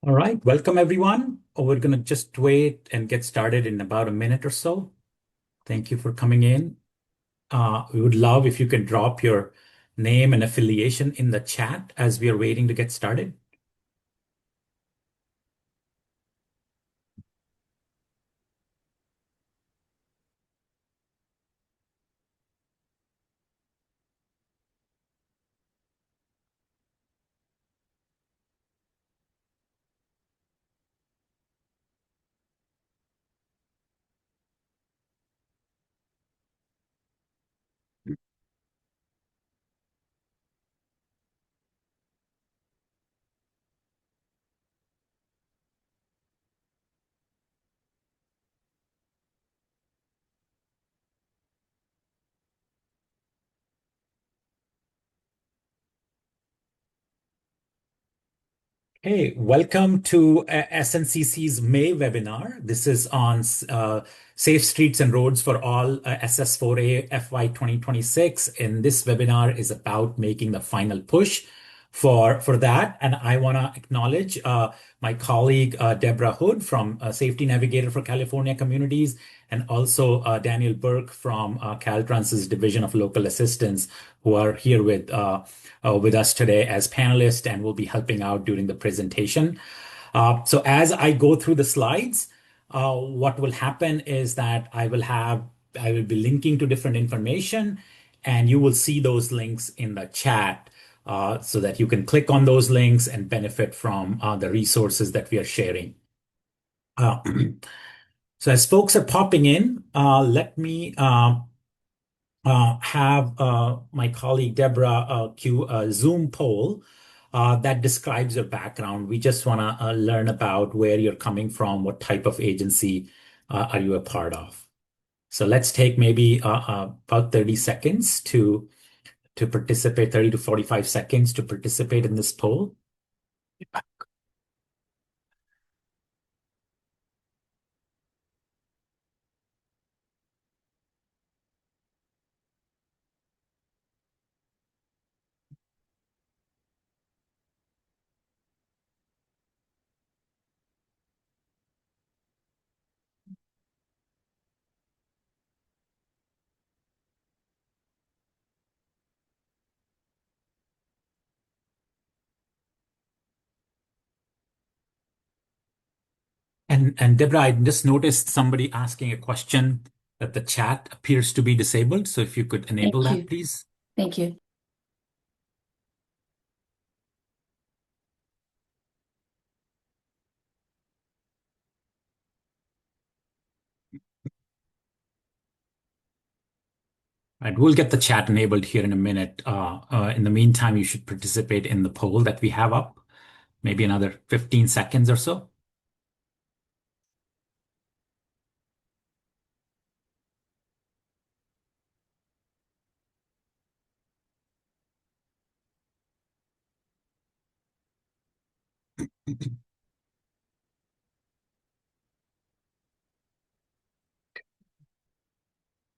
All right, welcome everyone. We're going to just wait and get started in about a minute or so. Thank you for coming in. We would love if you could drop your name and affiliation in the chat as we are waiting to get started. Hey, welcome to SNCC's May webinar. This is on Safe Streets and Roads for All SS4A FY 2026. And this webinar is about making the final push for that. And I want to acknowledge my colleague Deborah Hood from Safety Navigator for California Communities, and also Daniel Burke from Caltrans's Division of Local Assistance, who are here with us today as panelists and will be helping out during the presentation. So as I go through the slides, what will happen is that I will be linking to different information, and you will see those links in the chat so that you can click on those links and benefit from the resources that we are sharing. Uh, so as folks are popping in, let me have my colleague Deborah cue a Zoom poll that describes your background. We just want to learn about where you're coming from, what type of agency are you a part of. So let's take maybe about 30 seconds to participate, 30 to 45 seconds to participate in this poll. And Deborah, I just noticed somebody asking a question that the chat appears to be disabled. So if you could enable Thank that, you. please. Thank you. Right, we'll get the chat enabled here in a minute. In the meantime, you should participate in the poll that we have up, maybe another 15 seconds or so.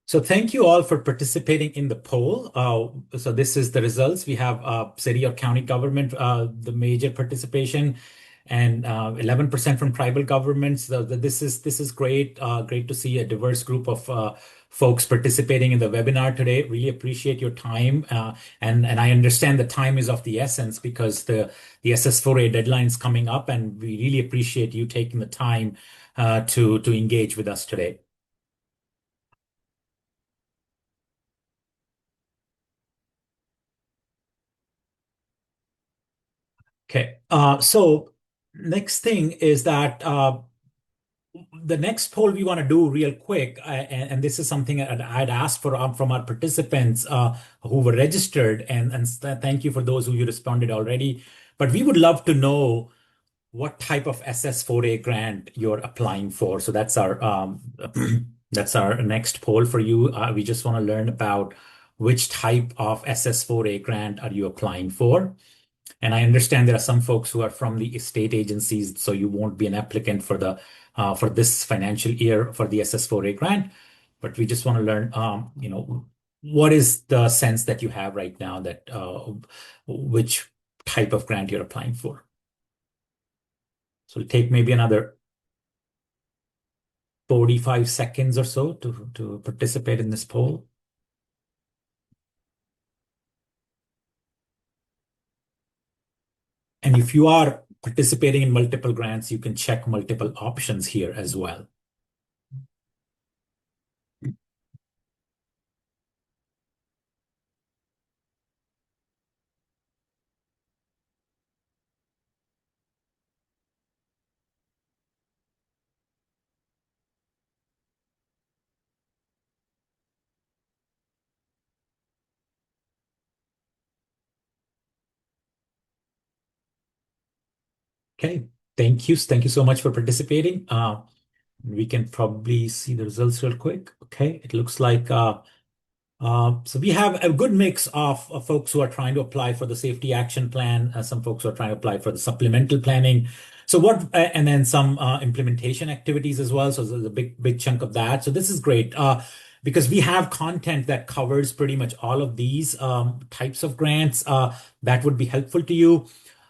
So thank you all for participating in the poll. So this is the results. We have city or county government, the major participation, and 11% from tribal governments. This is great. Great to see a diverse group of folks participating in the webinar today. Really appreciate your time, and I understand the time is of the essence because the SS4A deadline is coming up, and we really appreciate you taking the time to engage with us today. Okay. So next thing is that the next poll we want to do real quick, and this is something I'd asked for from our participants who were registered, and thank you for those who you responded already. But we would love to know what type of SS4A grant you're applying for. So that's our that's our next poll for you. We just want to learn about which type of SS4A grant are you applying for. And I understand there are some folks who are from the state agencies, so you won't be an applicant for this financial year for the SS4A grant. But we just want to learn, what is the sense that you have right now that which type of grant you're applying for? So it'll take maybe another 45 seconds or so to participate in this poll. And if you are participating in multiple grants, you can check multiple options here as well. Okay, thank you. Thank you so much for participating. We can probably see the results real quick. Okay, it looks like so we have a good mix of folks who are trying to apply for the safety action plan, some folks who are trying to apply for the supplemental planning. So and then some implementation activities as well. So there's a big chunk of that. So this is great because we have content that covers pretty much all of these types of grants that would be helpful to you.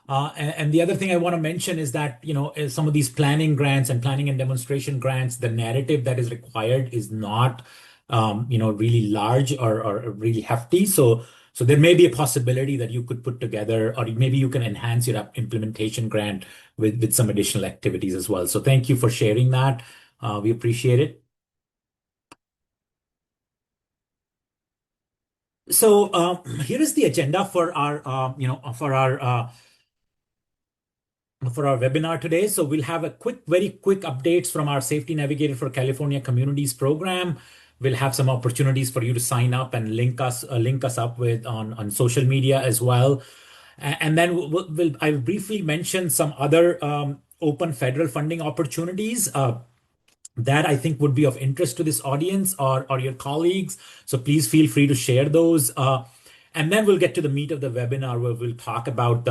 And the other thing I want to mention is that, some of these planning grants and planning and demonstration grants, the narrative that is required is not, really large or really hefty. So there may be a possibility that you could put together, or maybe you can enhance your implementation grant with some additional activities as well. So thank you for sharing that. We appreciate it. So here is the agenda for our webinar today. So we'll have very quick updates from our Safety Navigator for California Communities program. We'll have some opportunities for you to sign up and link us up with on social media as well. And then I'll briefly mention some other open federal funding opportunities. That I think would be of interest to this audience or your colleagues. So please feel free to share those. And then we'll get to the meat of the webinar where we'll talk about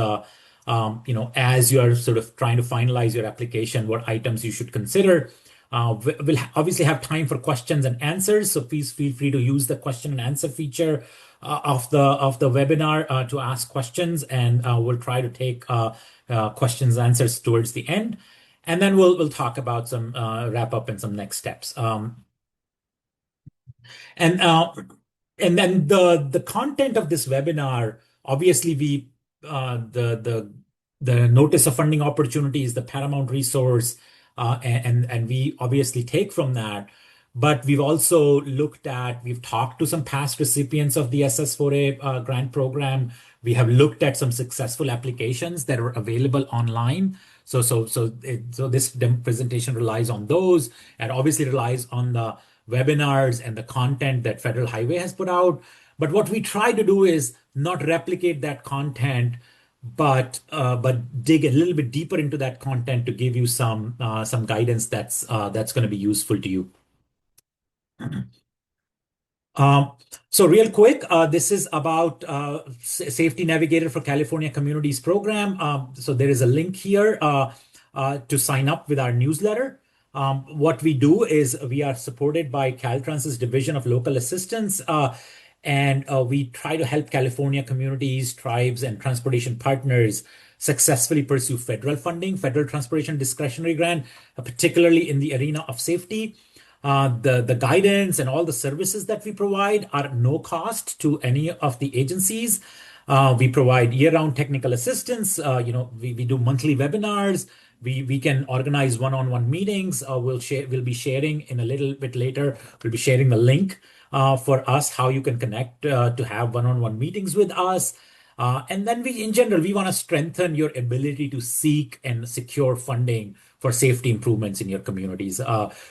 as you're sort of trying to finalize your application, what items you should consider. We'll obviously have time for questions and answers. So please feel free to use the question and answer feature of the webinar to ask questions, and we'll try to take questions and answers towards the end. And then we'll talk about some wrap up and some next steps. And uh, and then the content of this webinar, obviously we the notice of funding opportunity is the paramount resource, and we obviously take from that. But we've talked to some past recipients of the SS4A grant program. We have looked at some successful applications that are available online. So this presentation relies on those, and obviously relies on the webinars and the content that Federal Highway has put out. But what we try to do is not replicate that content, but dig a little bit deeper into that content to give you some guidance that's going to be useful to you. Um, so real quick, this is about Safety Navigator for California Communities program. So there is a link here to sign up with our newsletter. What we do is we are supported by Caltrans's Division of Local Assistance, and we try to help California communities, tribes, and transportation partners successfully pursue federal funding, federal transportation discretionary grant, particularly in the arena of safety. The guidance and all the services that we provide are no cost to any of the agencies. We provide year-round technical assistance. We do monthly webinars. We can organize one-on-one meetings. We'll be sharing in a little bit later. We'll be sharing the link for us how you can connect to have one-on-one meetings with us. And then in general, we want to strengthen your ability to seek and secure funding for safety improvements in your communities.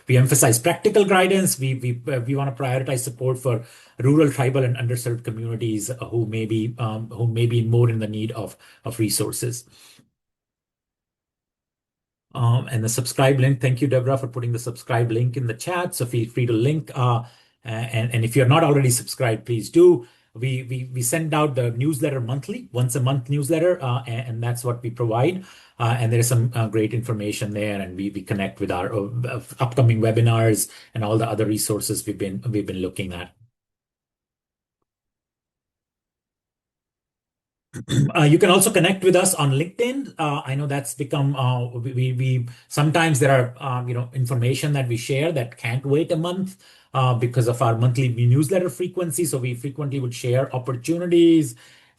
We emphasize practical guidance. We want to prioritize support for rural, tribal, and underserved communities who may be more in the need of resources. And the subscribe link. Thank you, Deborah, for putting the subscribe link in the chat. So feel free to link. And if you're not already subscribed, please do. We send out the newsletter monthly, once a month newsletter, and that's what we provide. And there is some great information there, and we connect with our upcoming webinars and all the other resources we've been looking at. You can also connect with us on LinkedIn. I know that's become we sometimes there are information that we share that can't wait a month because of our monthly newsletter frequency. So we frequently would share opportunities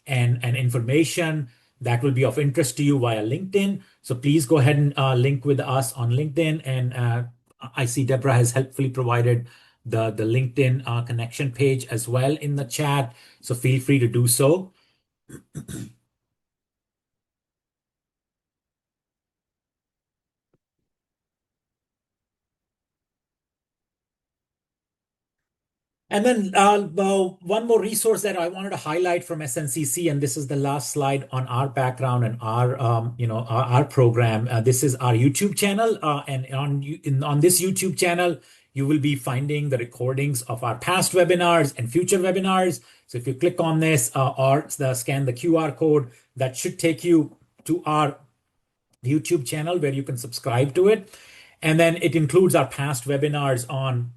and information that will be of interest to you via LinkedIn. So please go ahead and link with us on LinkedIn. And I see Deborah has helpfully provided the LinkedIn connection page as well in the chat. So feel free to do so. And then one more resource that I wanted to highlight from SNCC, and this is the last slide on our background and our our program. This is our YouTube channel, and on this YouTube channel, you will be finding the recordings of our past webinars and future webinars. So if you click on this or scan the QR code, that should take you to our YouTube channel where you can subscribe to it. And then it includes our past webinars on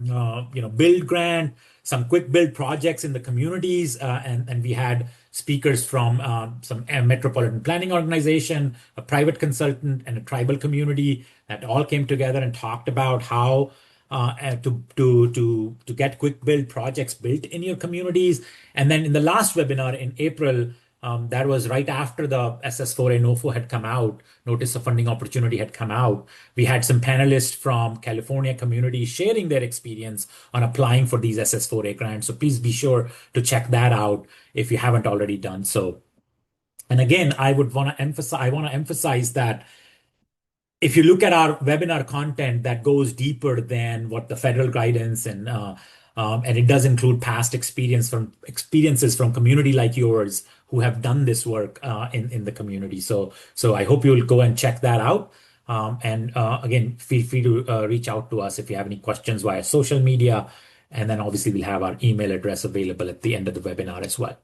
build grant, some quick build projects in the communities, and we had speakers from some metropolitan planning organization, a private consultant, and a tribal community that all came together and talked about how to get quick build projects built in your communities. And then in the last webinar in April, that was right after the SS4A NOFO had come out, Notice of Funding Opportunity had come out. We had some panelists from California communities sharing their experience on applying for these SS4A grants. So please be sure to check that out if you haven't already done so. And again, I want to emphasize that if you look at our webinar content that goes deeper than what the federal guidance and it does include past experiences from community like yours who have done this work in the community. So I hope you'll go and check that out. And again, feel free to reach out to us if you have any questions via social media. And then obviously we'll have our email address available at the end of the webinar as well.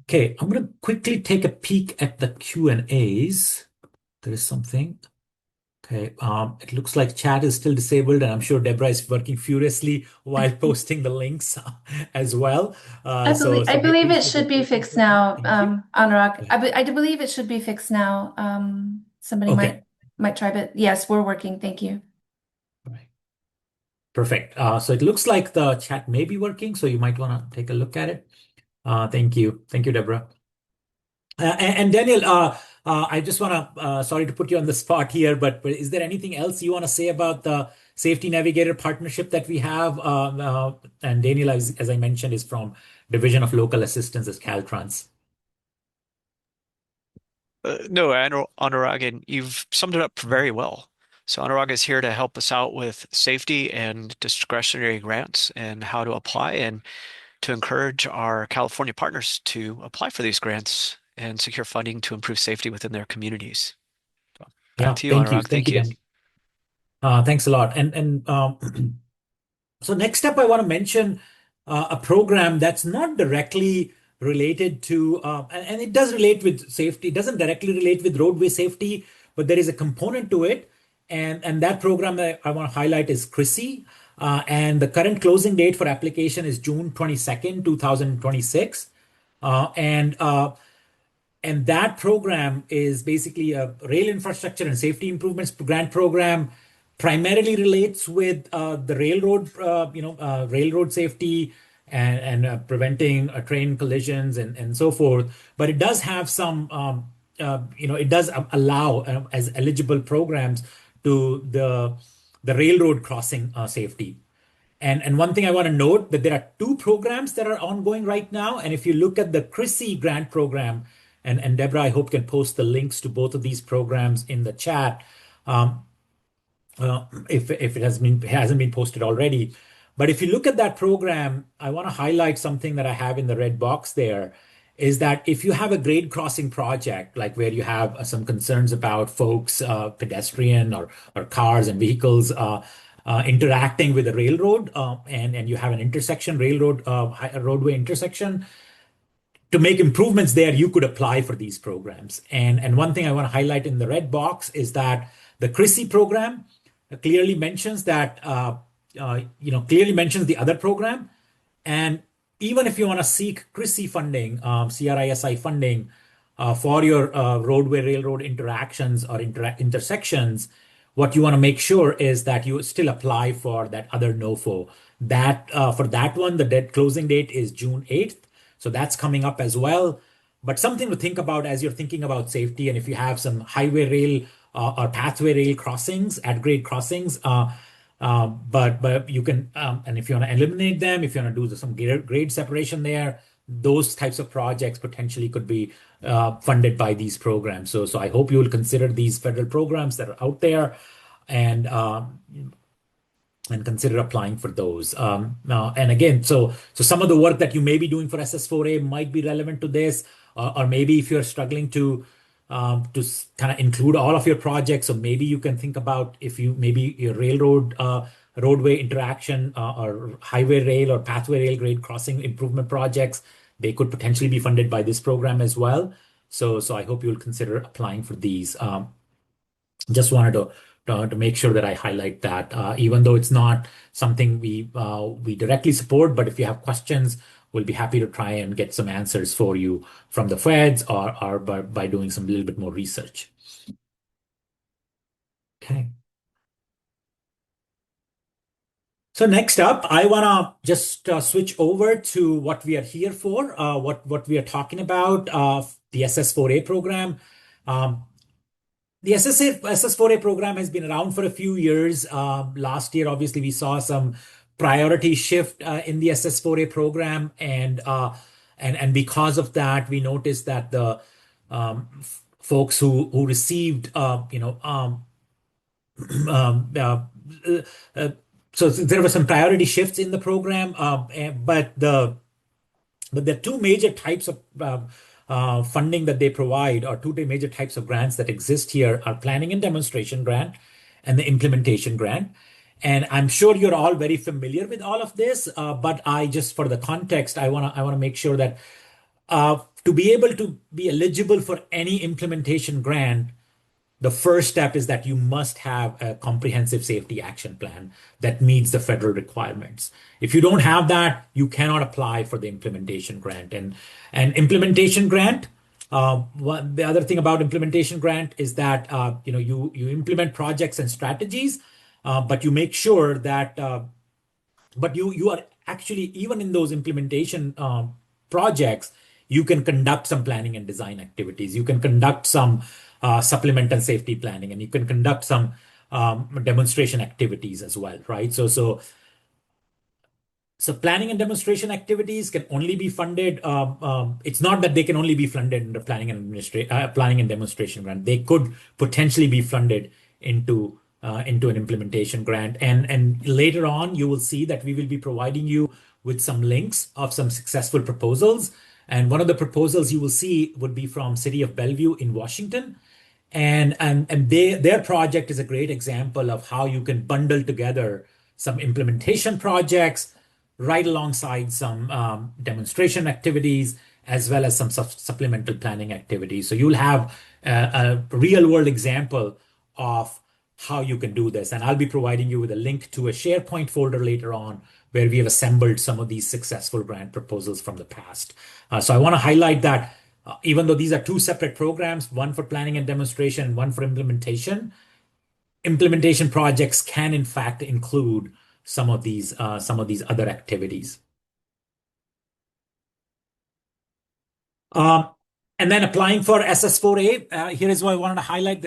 Okay, I'm going to quickly take a peek at the Q&As. There is something. Okay, it looks like chat is still disabled, and I'm sure Deborah is working furiously while posting the links as well. I believe it should be fixed now, Thank you. Anurag. I do believe it should be fixed now. Somebody Okay. might try, but yes, we're working. Thank you. All right. Perfect. So it looks like the chat may be working, so you might want to take a look at it. Thank you. Thank you, Deborah. And Daniel, I just want to, sorry to put you on the spot here, but is there anything else you want to say about the Safety Navigator partnership that we have? And Daniel, as I mentioned, is from Division of Local Assistance as Caltrans. No, Anurag, and you've summed it up very well. So Anurag is here to help us out with safety and discretionary grants and how to apply and to encourage our California partners to apply for these grants and secure funding to improve safety within their communities. So back to you, Thank you. Anurag. Thank you. Daniel. Thanks a lot. And so next up, I want to mention a program that's not directly related to, and it does relate with safety. It doesn't directly relate with roadway safety, but there is a component to it. And that program that I want to highlight is CRISI. And the current closing date for application is June 22nd, 2026. And that program is basically a rail infrastructure and safety improvements grant program, primarily relates with the railroad safety and preventing train collisions and so forth. But it does have some, it does allow as eligible programs to the railroad crossing safety. And one thing I want to note that there are two programs that are ongoing right now. And if you look at the CRISI grant program, and Deborah, I hope can post the links to both of these programs in the chat if it hasn't been posted already. But if you look at that program, I want to highlight something that I have in the red box there is that if you have a grade crossing project, like where you have some concerns about folks, pedestrian or cars and vehicles interacting with the railroad, and you have an intersection, roadway intersection, to make improvements there, you could apply for these programs. And one thing I want to highlight in the red box is that the CRISI program clearly mentions that, clearly mentions the other program. And even if you want to seek CRISI funding, CRISI funding for your roadway railroad interactions or intersections, what you want to make sure is that you still apply for that other NOFO. That for that one, the closing date is June 8th. So that's coming up as well. But something to think about as you're thinking about safety, and if you have some highway rail or pathway rail crossings, at grade crossings, but you can, and if you want to eliminate them, if you want to do some grade separation there, those types of projects potentially could be funded by these programs. So I hope you will consider these federal programs that are out there, and consider applying for those. And again, so some of the work that you may be doing for SS4A might be relevant to this, or maybe if you're struggling to kind of include all of your projects, so maybe you can think about if you maybe your railroad roadway interaction or highway rail or pathway rail grade crossing improvement projects, they could potentially be funded by this program as well. So I hope you'll consider applying for these. Just wanted to make sure that I highlight that, even though it's not something we directly support, but if you have questions, we'll be happy to try and get some answers for you from the feds or by doing some little bit more research. Okay. So next up, I want to just switch over to what we are here for, what we are talking about, the SS4A program. The SS4A program has been around for a few years. Last year, obviously, we saw some priority shift in the SS4A program, and because of that, we noticed that the folks who received, so there were some priority shifts in the program, but the two major types of funding that they provide, or two major types of grants that exist here, are planning and demonstration grant and the implementation grant. And I'm sure you're all very familiar with all of this, but I just, for the context, I wanna make sure that to be able to be eligible for any implementation grant, the first step is that you must have a comprehensive safety action plan that meets the federal requirements. If you don't have that, you cannot apply for the implementation grant. And implementation grant, the other thing about implementation grant is that you implement projects and strategies, but you make sure that but you are actually, even in those implementation projects, you can conduct some planning and design activities. You can conduct some supplemental safety planning, and you can conduct some demonstration activities as well, right? So planning and demonstration activities can only be funded. It's not that they can only be funded in the planning and demonstration grant. They could potentially be funded into an implementation grant. And later on, you will see that we will be providing you with some links of some successful proposals. And one of the proposals you will see would be from City of Bellevue in Washington. And their project is a great example of how you can bundle together some implementation projects right alongside some demonstration activities, as well as some supplemental planning activities. So you'll have a real world example of how you can do this. And I'll be providing you with a link to a SharePoint folder later on where we have assembled some of these successful grant proposals from the past. So I want to highlight that even though these are two separate programs, one for planning and demonstration and one for implementation, implementation projects can in fact include some of these other activities. And then applying for SS4A, here is what I wanted to highlight.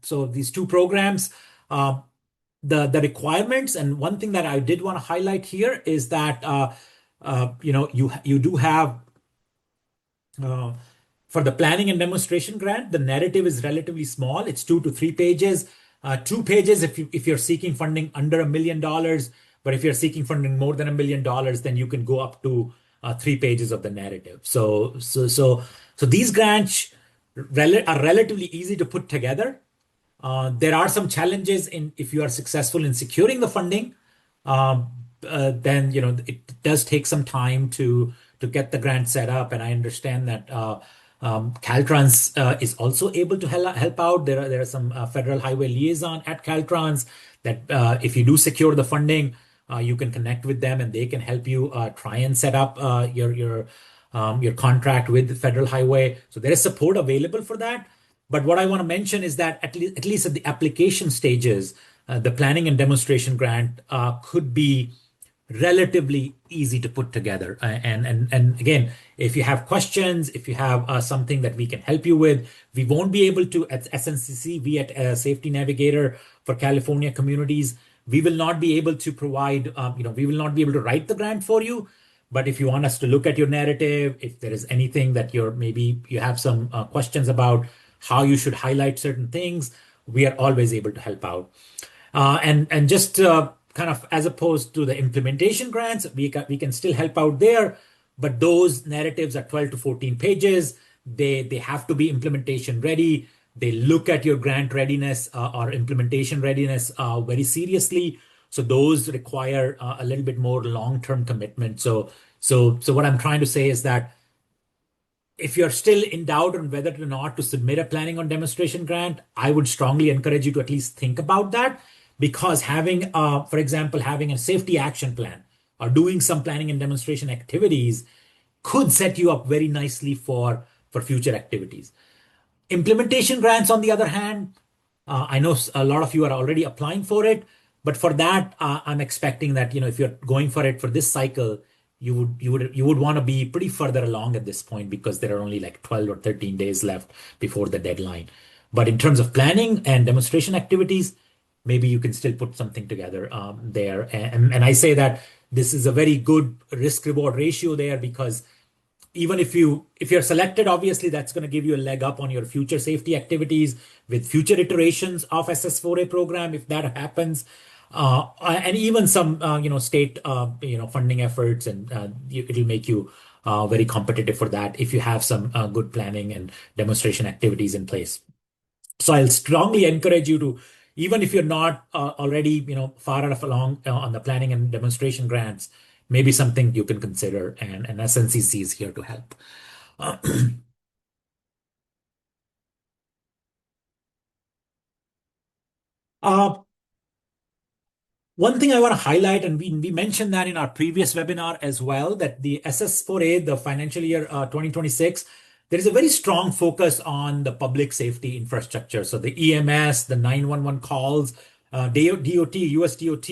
So these two programs, the requirements, and one thing that I did want to highlight here is that you do have for the planning and demonstration grant, the narrative is relatively small. It's 2 to 3 pages. 2 pages if you're seeking funding under $1 million, but if you're seeking funding more than $1 million, then you can go up to 3 pages of the narrative. So these grants are relatively easy to put together. There are some challenges if you are successful in securing the funding, then it does take some time to get the grant set up. And I understand that Caltrans is also able to help out. There are some federal highway liaison at Caltrans that if you do secure the funding, You can connect with them, and they can help you try and set up your contract with the Federal Highway. So there is support available for that. But what I want to mention is that at least at the application stages, the planning and demonstration grant could be relatively easy to put together. And again, if you have questions, if you have something that we can help you with, we won't be able to at SNCC, we at Safety Navigator for California Communities, we will not be able to provide, we will not be able to write the grant for you. But if you want us to look at your narrative, if there is anything that maybe you have some questions about how you should highlight certain things, we are always able to help out. And just kind of as opposed to the implementation grants, we can still help out there, but those narratives are 12 to 14 pages. They have to be implementation ready. They look at your grant readiness or implementation readiness very seriously. So those require a little bit more long-term commitment. So what I'm trying to say is that if you're still in doubt on whether or not to submit a planning on demonstration grant, I would strongly encourage you to at least think about that, because having, for example, having a safety action plan or doing some planning and demonstration activities could set you up very nicely for future activities. Implementation grants, on the other hand, I know a lot of you are already applying for it, but for that, I'm expecting that if you're going for it for this cycle, you would want to be pretty further along at this point, because there are only like 12 or 13 days left before the deadline. But in terms of planning and demonstration activities, maybe you can still put something together there. And I say that this is a very good risk reward ratio there, because even if you're selected, obviously that's going to give you a leg up on your future safety activities with future iterations of SS4A program if that happens, and even some state funding efforts, and it'll make you very competitive for that if you have some good planning and demonstration activities in place. So I'll strongly encourage you to, even if you're not already far enough along on the planning and demonstration grants, maybe something you can consider, and SNCC is here to help. Uh, One thing I want to highlight, and we mentioned that in our previous webinar as well, that the SS4A, the financial year 2026, there is a very strong focus on the public safety infrastructure. So the EMS, the 911 calls, DOT, US DOT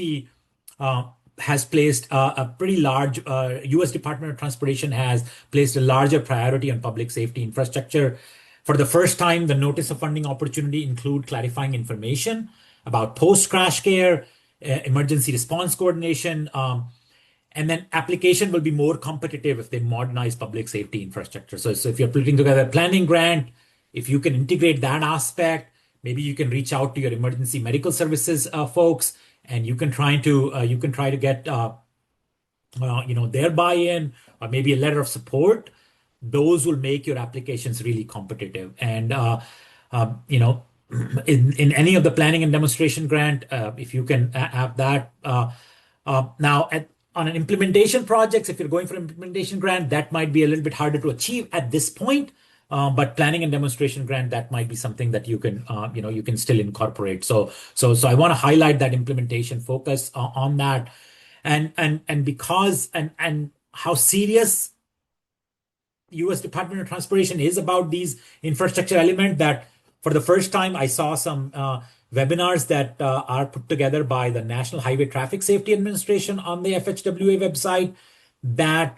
has placed a pretty large, US Department of Transportation has placed a larger priority on public safety infrastructure. For the first time, the notice of funding opportunity include clarifying information about post-crash care, emergency response coordination, and then application will be more competitive if they modernize public safety infrastructure. So if you're putting together a planning grant, if you can integrate that aspect, maybe you can reach out to your emergency medical services folks, and you can try to get their buy-in or maybe a letter of support. Those will make your applications really competitive. And in any of the planning and demonstration grant, if you can have that. Now, on an implementation projects, if you're going for implementation grant, that might be a little bit harder to achieve at this point. But planning and demonstration grant, that might be something that you can still incorporate. So I want to highlight that implementation focus on that, and because and how serious US Department of Transportation is about these infrastructure element, that for the first time I saw some webinars that are put together by the National Highway Traffic Safety Administration on the FHWA website that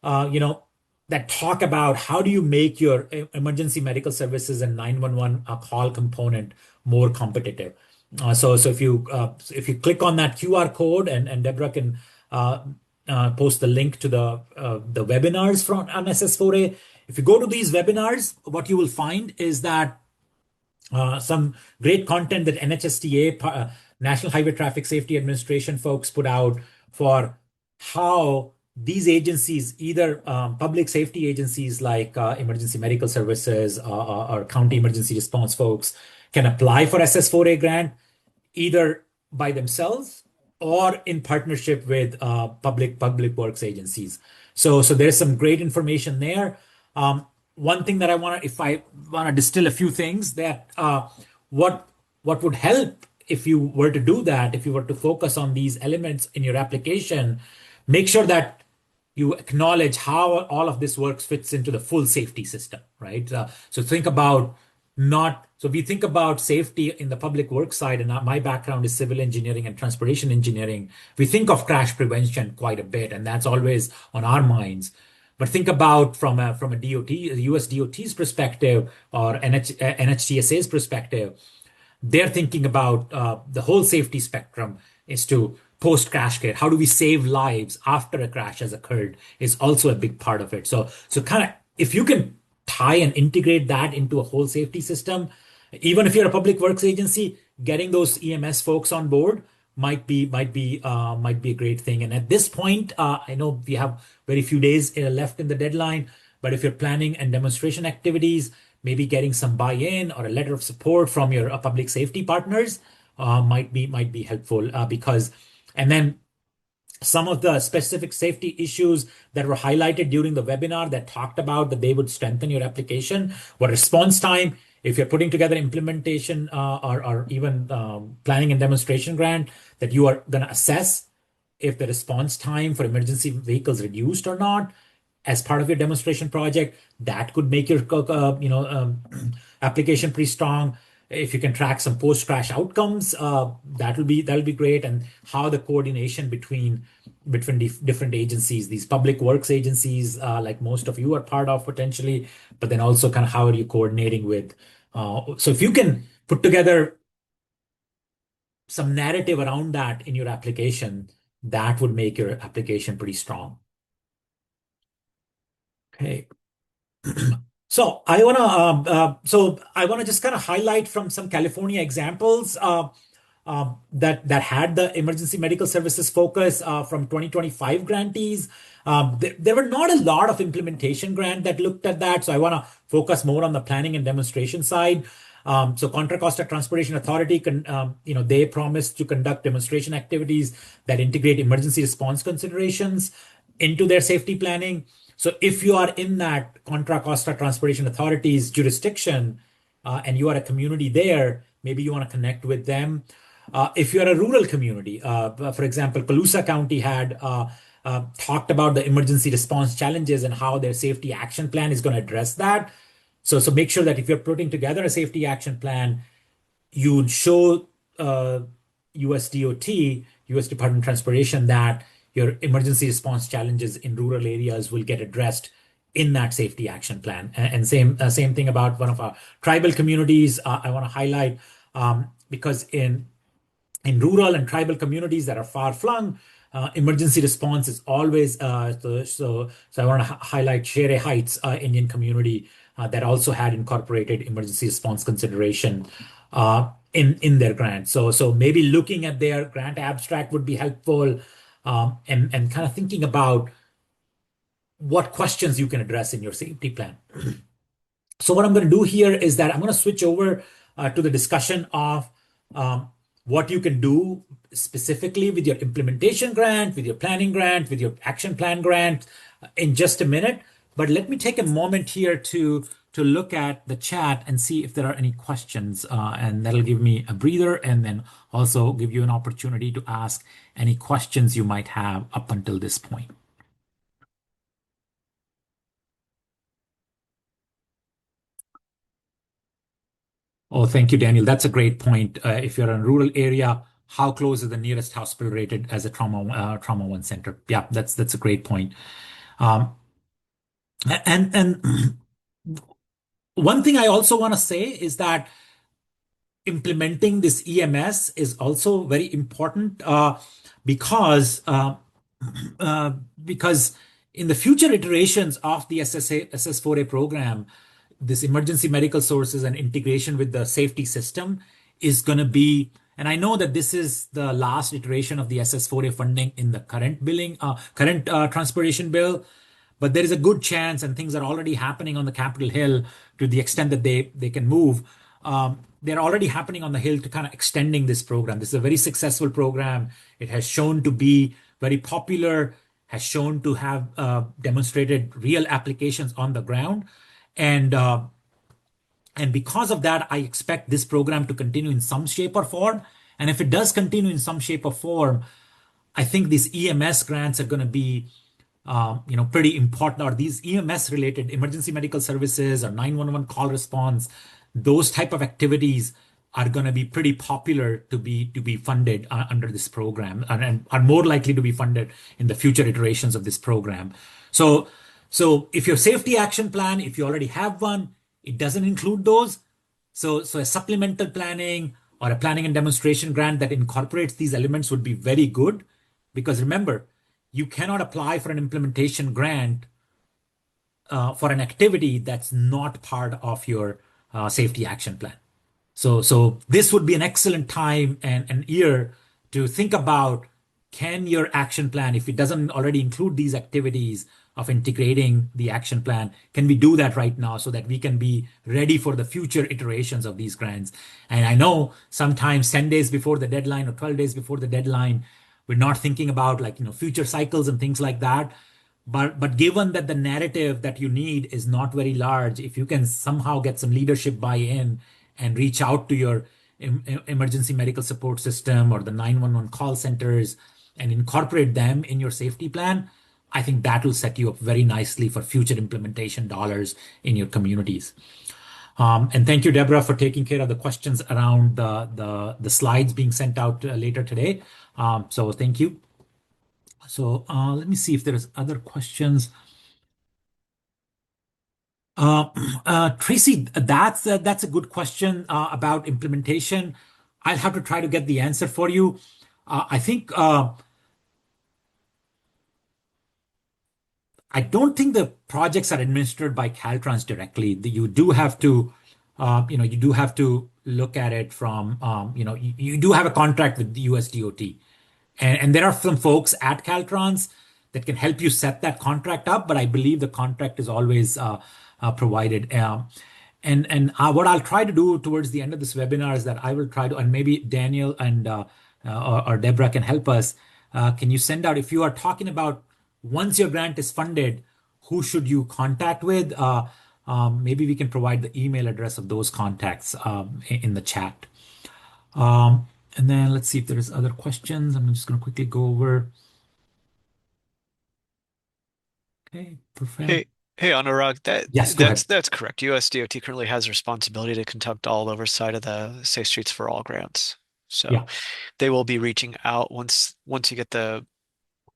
that talk about how do you make your emergency medical services and 911 call component more competitive. So if you click on that QR code, and Deborah can post the link to the webinars from on SS4A. If you go to these webinars, what you will find is that some great content that NHSTA, National Highway Traffic Safety Administration folks put out for how these agencies, either public safety agencies like emergency medical services or county emergency response folks, can apply for SS4A grant either by themselves or in partnership with public works agencies. So there's some great information there. One thing that if I want to distill a few things that what would help if you were to do that, if you were to focus on these elements in your application, make sure that you acknowledge how all of this works fits into the full safety system, right? So think about not, so we think about safety in the public work side, and my background is civil engineering and transportation engineering. We think of crash prevention quite a bit, and that's always on our minds. But think about from a DOT, US DOT's perspective, or NHTSA's perspective, they're thinking about the whole safety spectrum is to post crash care. How do we save lives after a crash has occurred is also a big part of it. So kind of if you can tie and integrate that into a whole safety system, even if you're a public works agency, getting those EMS folks on board might be a great thing. And at this point, I know we have very few days left in the deadline, but if you're planning and demonstration activities, maybe getting some buy-in or a letter of support from your public safety partners might be helpful because, and then some of the specific safety issues that were highlighted during the webinar that talked about that they would strengthen your application were response time. If you're putting together implementation or even planning and demonstration grant, that you are going to assess if the response time for emergency vehicles reduced or not as part of your demonstration project, that could make your application pretty strong. If you can track some post-crash outcomes, that'll be great. And how the coordination between different agencies, these public works agencies, like most of you are part of potentially, but then also kind of how are you coordinating with. So if you can put together some narrative around that in your application, that would make your application pretty strong. Okay. So I wanna just kind of highlight from some California examples that had the emergency medical services focus from 2025 grantees. There were not a lot of implementation grant that looked at that, so I want to focus more on the planning and demonstration side. So Contra Costa Transportation Authority they promised to conduct demonstration activities that integrate emergency response considerations into their safety planning. So if you are in that Contra Costa Transportation Authority's jurisdiction and you are a community there, maybe you want to connect with them. If you're a rural community, for example, Colusa County had talked about the emergency response challenges and how their safety action plan is going to address that. So make sure that if you're putting together a safety action plan, you show US DOT, US Department of Transportation, that your emergency response challenges in rural areas will get addressed in that safety action plan. And same thing about one of our tribal communities. I want to highlight because in rural and tribal communities that are far flung, emergency response is always so I want to highlight Shere Heights Indian community that also had incorporated emergency response consideration in their grant. So maybe looking at their grant abstract would be helpful, and kind of thinking about what questions you can address in your safety plan. So what I'm going to do here is that I'm going to switch over to the discussion of what you can do specifically with your implementation grant, with your planning grant, with your action plan grant in just a minute. But let me take a moment here to look at the chat and see if there are any questions, and that'll give me a breather and then also give you an opportunity to ask any questions you might have up until this point. Oh, thank you, Daniel. That's a great point. If you're in a rural area, how close is the nearest hospital rated as a trauma one center? Yeah, that's a great point. And one thing I also want to say is that implementing this EMS is also very important because in the future iterations of the SS4A program, this emergency medical sources and integration with the safety system is going to be, and I know that this is the last iteration of the SS4A funding in the current transportation bill, but there is a good chance, and things are already happening on the Capitol Hill to the extent that they can move. They're already happening on the Hill to kind of extending this program. This is a very successful program. It has shown to be very popular, has shown to have demonstrated real applications on the ground. And because of that, I expect this program to continue in some shape or form. And if it does continue in some shape or form, I think these EMS grants are going to be, pretty important. Or these EMS related emergency medical services or 911 call response, those type of activities are going to be pretty popular to be funded under this program, and are more likely to be funded in the future iterations of this program. So, so if your safety action plan, if you already have one, it doesn't include those. So a supplemental planning or a planning and demonstration grant that incorporates these elements would be very good, because remember, you cannot apply for an implementation grant for an activity that's not part of your safety action plan. So this would be an excellent time and an year to think about, can your action plan, if it doesn't already include these activities of integrating the action plan, can we do that right now so that we can be ready for the future iterations of these grants? And I know sometimes 10 days before the deadline or 12 days before the deadline, we're not thinking about, like, future cycles and things like that. But given that the narrative that you need is not very large, if you can somehow get some leadership buy-in and reach out to your emergency medical support system or the 911 call centers and incorporate them in your safety plan, I think that will set you up very nicely for future implementation dollars in your communities. And thank you, Deborah, for taking care of the questions around the slides being sent out later today. So thank you. So let me see if there's other questions. Tracy, that's a good question about implementation. I'll have to try to get the answer for you. I think I don't think the projects are administered by Caltrans directly. You do have to, you do have to look at it from, you do have a contract with the US DOT. And there are some folks at Caltrans that can help you set that contract up, but I believe the contract is always provided. And what I'll try to do towards the end of this webinar is that I will try to, and maybe Daniel and or Deborah can help us. Can you send out, if you are talking about once your grant is funded, who should you contact with? Maybe we can provide the email address of those contacts in the chat. And then let's see if there's other questions. I'm just going to quickly go over. Okay, perfect. Hey, Anurag, Yes, go ahead. that's correct. USDOT currently has responsibility to conduct all oversight of the Safe Streets for All grants. So Yeah. they will be reaching out once you get the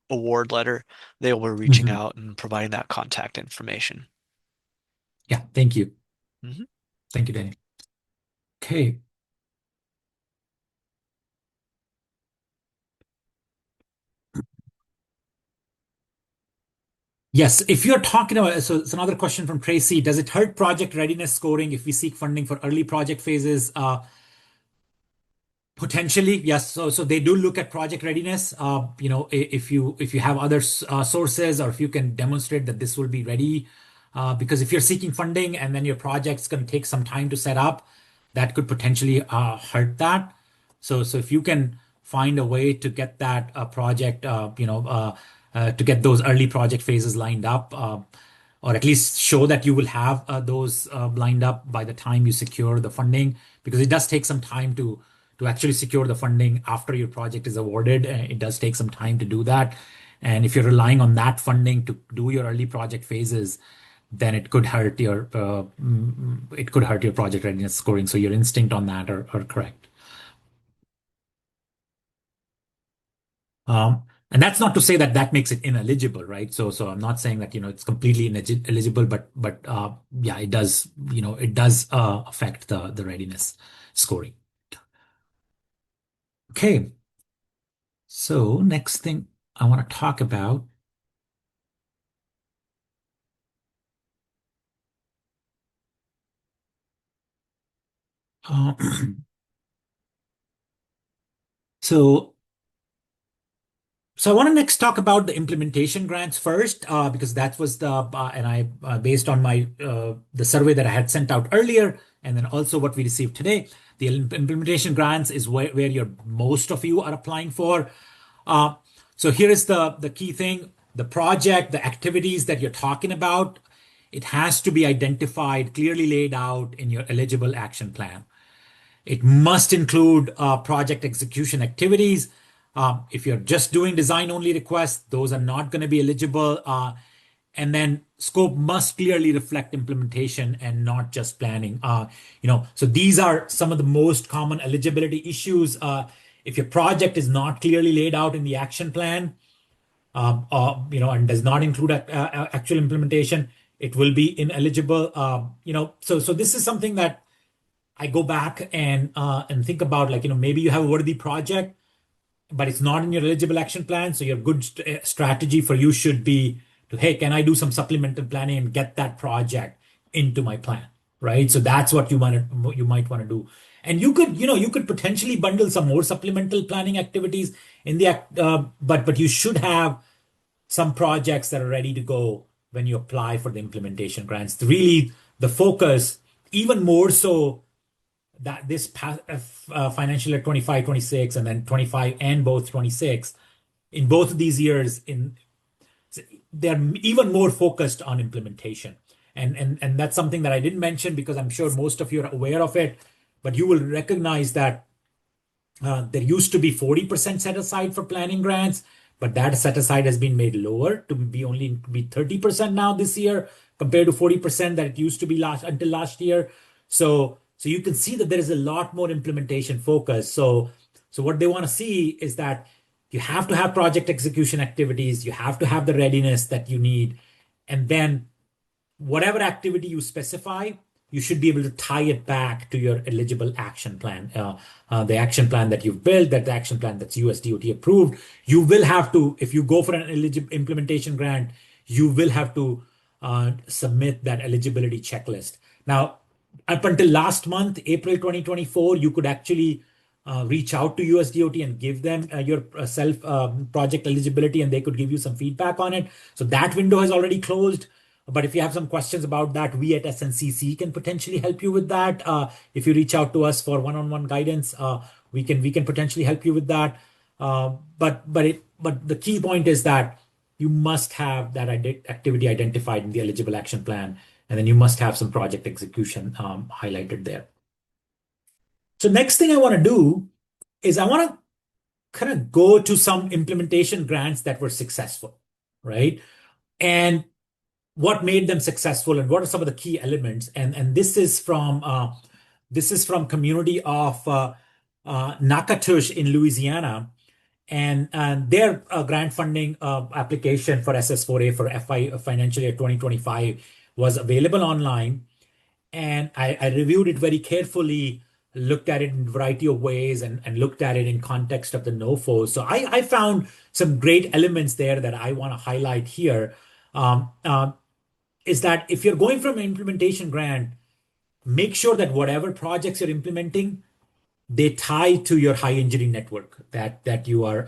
award letter, they will be reaching out and providing that contact information. Yeah, thank you. Mm-hmm. Thank you, Danny. Okay. Yes, if you're talking about, so it's another question from Tracy. Does it hurt project readiness scoring if we seek funding for early project phases? Potentially, yes. So they do look at project readiness. If you have other sources, or if you can demonstrate that this will be ready, because if you're seeking funding and then your project's going to take some time to set up, that could potentially hurt that. So if you can find a way to get that project, to get those early project phases lined up, or at least show that you will have those lined up by the time you secure the funding, because it does take some time to actually secure the funding after your project is awarded. It does take some time to do that. And if you're relying on that funding to do your early project phases, then it could hurt your project readiness scoring. So your instinct on that are correct. And that's not to say that that makes it ineligible, right? So I'm not saying that, it's completely ineligible, but yeah, it does, affect the readiness scoring. Okay. So next thing I want to talk about. So I want to next talk about the implementation grants first, because that was and I based on my the survey that I had sent out earlier, and then also what we received today. The implementation grants is where most of you are applying for. So here is the key thing: the project, the activities that you're talking about, it has to be identified, clearly laid out in your eligible action plan. It must include project execution activities. If you're just doing design only requests, those are not going to be eligible. And then scope must clearly reflect implementation and not just planning. So these are some of the most common eligibility issues. If your project is not clearly laid out in the action plan, and does not include actual implementation, it will be ineligible. So this is something that I go back and think about, like, maybe you have a worthy project, but it's not in your eligible action plan. So your good strategy for you should be to, hey, can I do some supplemental planning and get that project into my plan, right? So that's what you might want to do. And you could potentially bundle some more supplemental planning activities in the but you should have some projects that are ready to go when you apply for the implementation grants. Really, the focus, even more so that this financial year 25, 26, and then 25 and both 26, in both of these years, they're even more focused on implementation. And that's something that I didn't mention because I'm sure most of you are aware of it, but you will recognize that there used to be 40% set aside for planning grants, but that set aside has been made lower to be 30% now this year compared to 40% that it used to be until last year. So you can see that there is a lot more implementation focus. So what they want to see is that you have to have project execution activities, you have to have the readiness that you need, and then whatever activity you specify, you should be able to tie it back to your eligible action plan. The action plan that you've built, that the action plan that's USDOT approved, you will have to, if you go for an implementation grant, you will have to submit that eligibility checklist. Now, up until last month, April 2024, you could actually reach out to USDOT and give them your self project eligibility, and they could give you some feedback on it. So that window has already closed. But if you have some questions about that, we at SNCC can potentially help you with that. If you reach out to us for one-on-one guidance, we can potentially help you with that. But the key point is that you must have that activity identified in the eligible action plan, and then you must have some project execution highlighted there. So next thing I want to do is I want to kind of go to some implementation grants that were successful, right? And what made them successful and what are some of the key elements. And this is from community of Natchitoches in Louisiana, and their grant funding application for SS4A for FY financial year 2025 was available online. And I reviewed it very carefully, looked at it in a variety of ways, and looked at it in context of the NOFO. So I found some great elements there that I want to highlight here. Is that if you're going from an implementation grant, make sure that whatever projects you're implementing, they tie to your high injury network that you are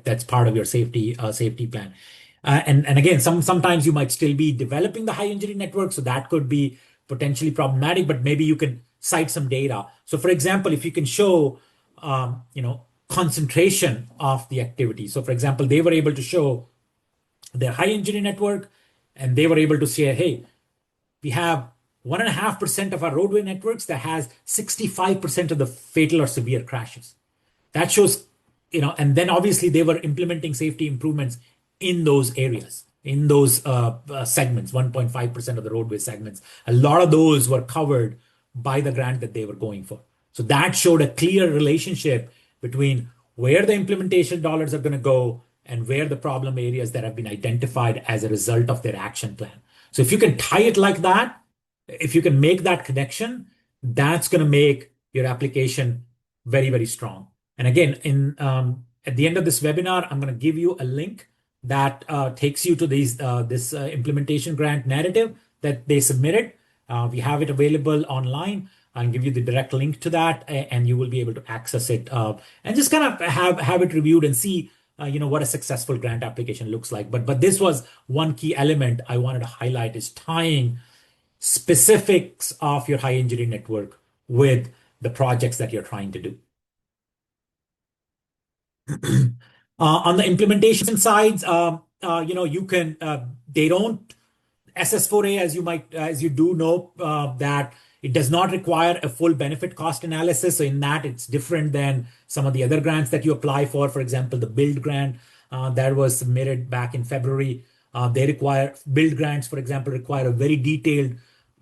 that's part of your safety plan. And again, sometimes you might still be developing the high injury network, so that could be potentially problematic, but maybe you can cite some data. So for example, if you can show concentration of the activity. So for example, they were able to show their high injury network, and they were able to say, hey, we have 1.5% of our roadway networks that has 65% of the fatal or severe crashes. That shows, and then obviously they were implementing safety improvements in those areas, in those segments, 1.5% of the roadway segments. A lot of those were covered by the grant that they were going for. So that showed a clear relationship between where the implementation dollars are going to go and where the problem areas that have been identified as a result of their action plan. So if you can tie it like that, if you can make that connection, that's going to make your application very, very strong. And again, at the end of this webinar, I'm going to give you a link that takes you to this implementation grant narrative that they submitted. We have it available online. I'll give you the direct link to that, and you will be able to access it and just kind of have it reviewed and see what a successful grant application looks like. But this was one key element I wanted to highlight, is tying specifics of your high injury network with the projects that you're trying to do. On the implementation sides, you can they don't SS4A, as you do know, that It does not require a full benefit cost analysis. So in that, it's different than some of the other grants that you apply for. For example, the build grant that was submitted back in February. They require build grants, for example, require a very detailed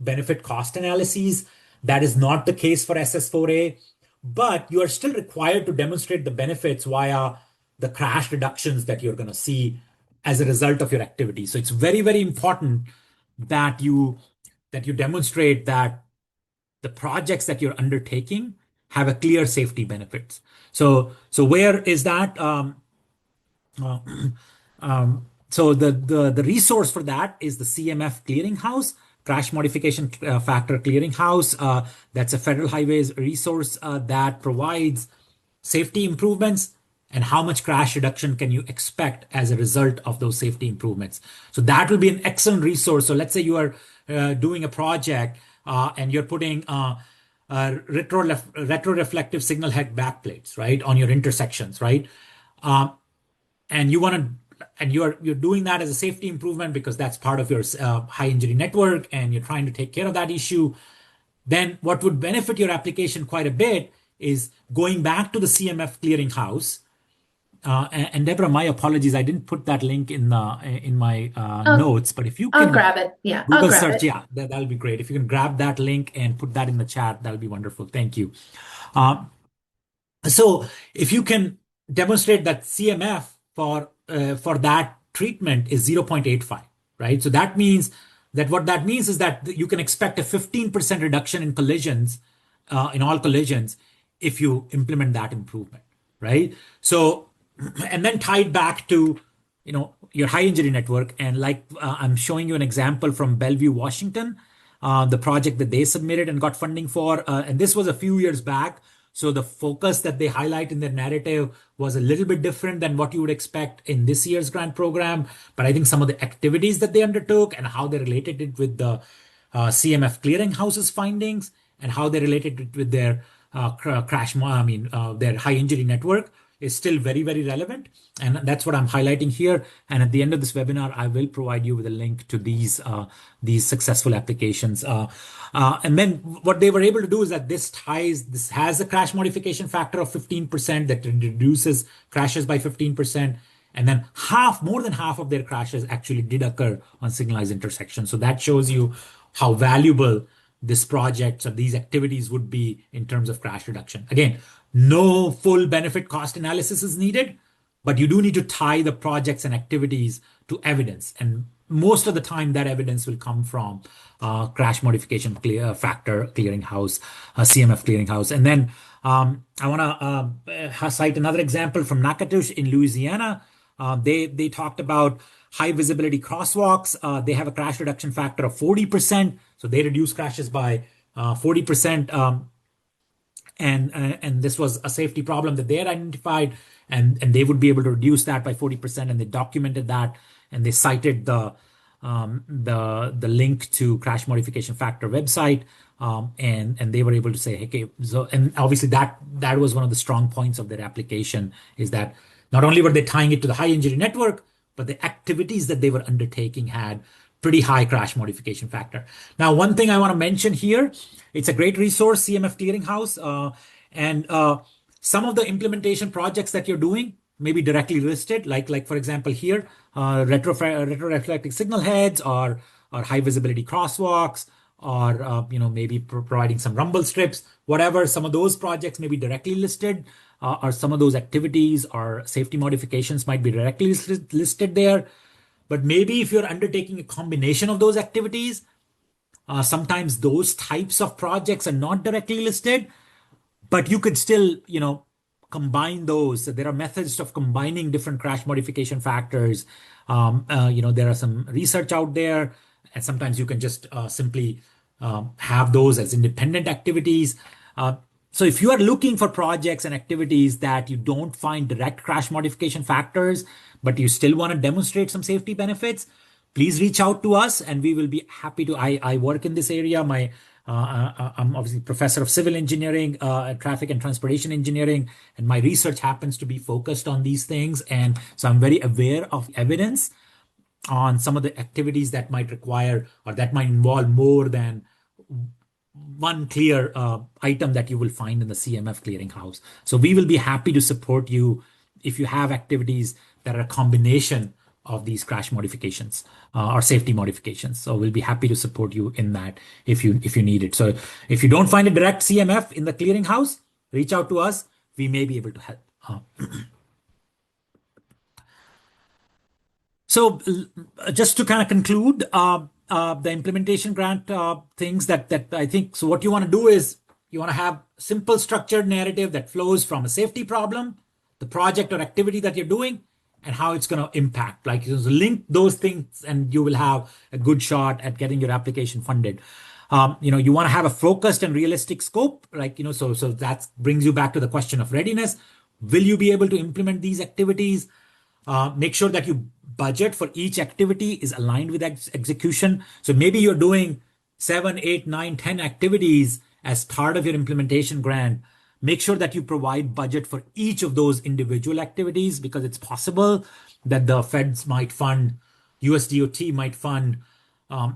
benefit cost analyses. That is not the case for SS4A, but you are still required to demonstrate the benefits via the crash reductions that you're going to see as a result of your activity. So it's very, very important that you demonstrate that the projects that you're undertaking have a clear safety benefits. So where is that? Uh, so the resource for that is the CMF Clearinghouse, Crash Modification Factor Clearinghouse. That's a federal highways resource that provides safety improvements and how much crash reduction can you expect as a result of those safety improvements. So that will be an excellent resource. So let's say you are doing a project and you're putting retroreflective signal head backplates, right, on your intersections, right? And you want to, and you're doing that as a safety improvement because that's part of your high injury network, and you're trying to take care of that issue. Then what would benefit your application quite a bit is going back to the CMF clearinghouse. And Deborah, my apologies, I didn't put that link in my notes, but if you I'll can grab it. Yeah, I'll Google grab search, it. yeah, that'll be great. If you can grab that link and put that in the chat, that'll be wonderful. Thank you. Uh, so if you can demonstrate that CMF for that treatment is 0.85, right? So that means that what that means is that you can expect a 15% reduction in collisions, in all collisions, if you implement that improvement, right? So, and then tied back to your high injury network, and like I'm showing you an example from Bellevue, Washington, the project that they submitted and got funding for, and this was a few years back. So the focus that they highlight in their narrative was a little bit different than what you would expect in this year's grant program. But I think some of the activities that they undertook and how they related it with the CMF clearinghouse's findings and how they related it with their their high injury network is still very, very relevant. And that's what I'm highlighting here. And at the end of this webinar, I will provide you with a link to these successful applications. And then what they were able to do is that this has a crash modification factor of 15% that reduces crashes by 15%. And then more than half of their crashes actually did occur on signalized intersections. So that shows you how valuable this project or these activities would be in terms of crash reduction. Again, no full benefit cost analysis is needed, but you do need to tie the projects and activities to evidence. And most of the time, that evidence will come from crash modification factor clearinghouse, CMF clearinghouse. And then I want to cite another example from Natchitoches in Louisiana. They talked about high visibility crosswalks. They have a crash reduction factor of 40%. So they reduce crashes by 40%. And this was a safety problem that they had identified, and they would be able to reduce that by 40%. And they documented that, and they cited the link to crash modification factor website. And they were able to say, okay, so, and obviously that was one of the strong points of their application, is that not only were they tying it to the high injury network, but the activities that they were undertaking had pretty high crash modification factor. Now, one thing I want to mention here, it's a great resource, CMF Clearinghouse, and some of the implementation projects that you're doing may be directly listed, like for example here, retroreflecting signal heads or high visibility crosswalks, or maybe providing some rumble strips, whatever. Some of those projects may be directly listed, or some of those activities or safety modifications might be directly listed there. But maybe if you're undertaking a combination of those activities, sometimes those types of projects are not directly listed, but you could still, combine those. So there are methods of combining different crash modification factors. There are some research out there, and sometimes you can just simply have those as independent activities. So if you are looking for projects and activities that you don't find direct crash modification factors, but you still want to demonstrate some safety benefits, please reach out to us and we will be happy to. I work in this area. I'm obviously professor of civil engineering, traffic and transportation engineering, and my research happens to be focused on these things. And so I'm very aware of evidence on some of the activities that might require or that might involve more than one clear item that you will find in the CMF clearinghouse. So we will be happy to support you if you have activities that are a combination of these crash modifications or safety modifications. So we'll be happy to support you in that if you need it. So if you don't find a direct CMF in the clearinghouse, reach out to us. We may be able to help. So just to kind of conclude the implementation grant things that I think, so what you want to do is you want to have simple structured narrative that flows from a safety problem, the project or activity that you're doing, and how it's going to impact. Like you link those things and you will have a good shot at getting your application funded. You want to have a focused and realistic scope, like, so that brings you back to the question of readiness. Will you be able to implement these activities? Make sure that you budget for each activity is aligned with execution. So maybe you're doing 7, 8, 9, 10 activities as part of your implementation grant. Make sure that you provide budget for each of those individual activities, because it's possible that the feds might fund, USDOT might fund